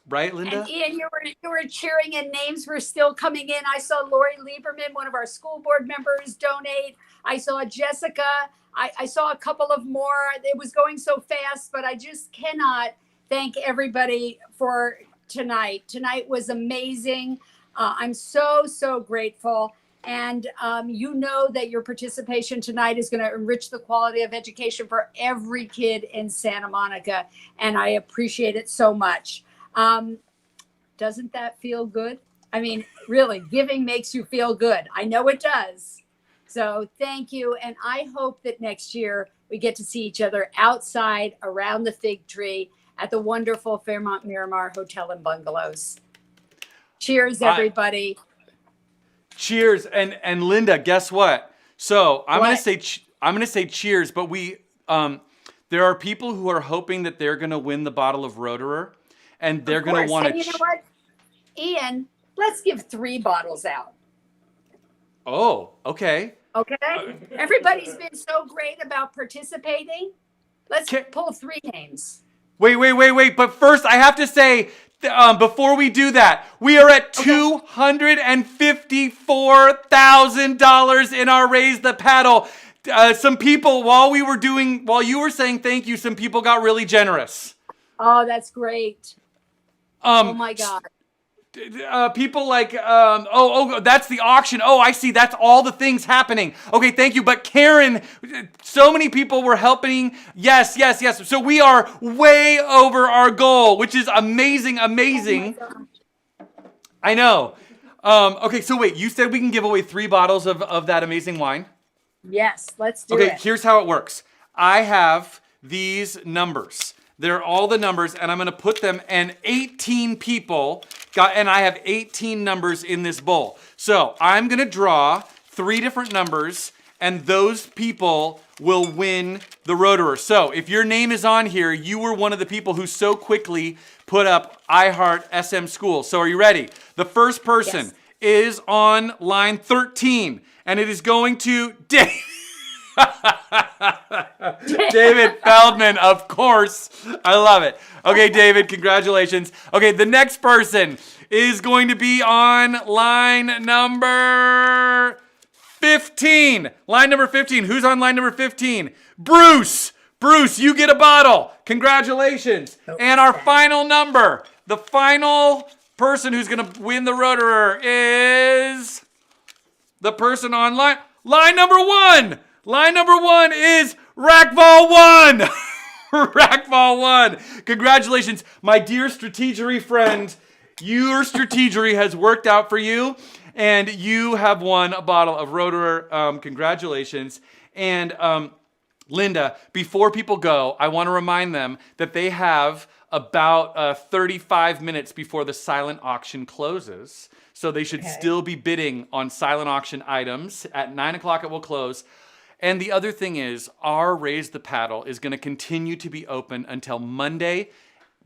right, Linda. And Ian, you were cheering, and names were still coming in. I saw Lori Lieberman, one of our school board members, donate. I saw Jessica. I saw a couple of more. It was going so fast, but I just cannot thank everybody for tonight. Tonight was amazing. I'm so grateful. And you know that your participation tonight is going to enrich the quality of education for every kid in Santa Monica. And I appreciate it so much. Doesn't that feel good? I mean, really, giving makes you feel good. I know it does. So thank you. And I hope that next year we get to see each other outside around the fig tree at the wonderful Fairmont Miramar Hotel and Bungalows. Cheers, everybody. Cheers. And Linda, guess what? So I'm going to say cheers, but there are people who are hoping that they're going to win the bottle of Roederer, and they're going to want to. And you know what, Ian? let's give 3 bottles out. Oh, okay. Okay? Everybody's been so great about participating. Let's pull 3 names. Wait. But first, I have to say, before we do that, we are at $254,000 in our Raise the Paddle. Some people, while you were saying thank you, some people got really generous. Oh, that's great. Oh my God. People like, that's the auction. Oh, I see. That's all the things happening. Okay, thank you. But Karen, so many people were helping. Yes. So we are way over our goal, which is amazing. Oh my God. I know. Okay, so wait, you said we can give away 3 bottles of that amazing wine? Yes, let's do it. Okay, here's how it works. I have these numbers. They're all the numbers, and I'm going to put them, and 18 people and I have 18 numbers in this bowl. So I'm going to draw 3 different numbers, and those people will win the Rotorer. So if your name is on here, you were one of the people who so quickly put up I Heart SM School. So are you ready? The first person is on line 13, and it is going to David Feldman, of course. I love it. Okay, David, congratulations. Okay, the next person is going to be on line number 15. Line number 15. Who's on line number 15? Bruce. Bruce, you get a bottle. Congratulations. And our final number, the final person who's going to win the Rotorer is the person on line number 1. Line number 1 is Rackball 1. Rackball 1. Congratulations, my dear strategery friend. Your strategery has worked out for you, and you have won a bottle of Rotorer. Congratulations. And Linda, before people go, I want to remind them that they have about 35 minutes before the silent auction closes. So they should still be bidding on silent auction items. At 9 o'clock it will close. And the other thing is, our Raise the Paddle is going to continue to be open until Monday,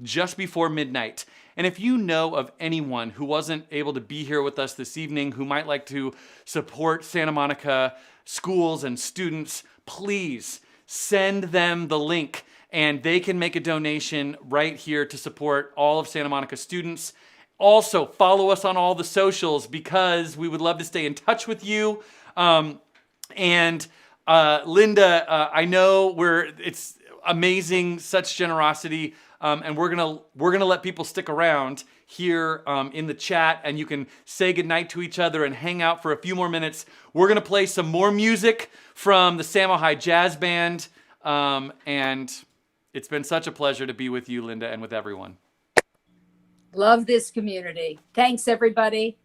just before midnight. And if you know of anyone who wasn't able to be here with us this evening, who might like to support Santa Monica schools and students, please send them the link, and they can make a donation right here to support all of Santa Monica students. Also, follow us on all the socials, because we would love to stay in touch with you. Linda, I know it's amazing, such generosity, and we're gonna let people stick around here in the chat, and you can say goodnight to each other and hang out for a few more minutes. We're gonna play some more music from the Samo High Jazz Band, and it's been such a pleasure to be with you, Linda, and with everyone. Love this community. Thanks, everybody.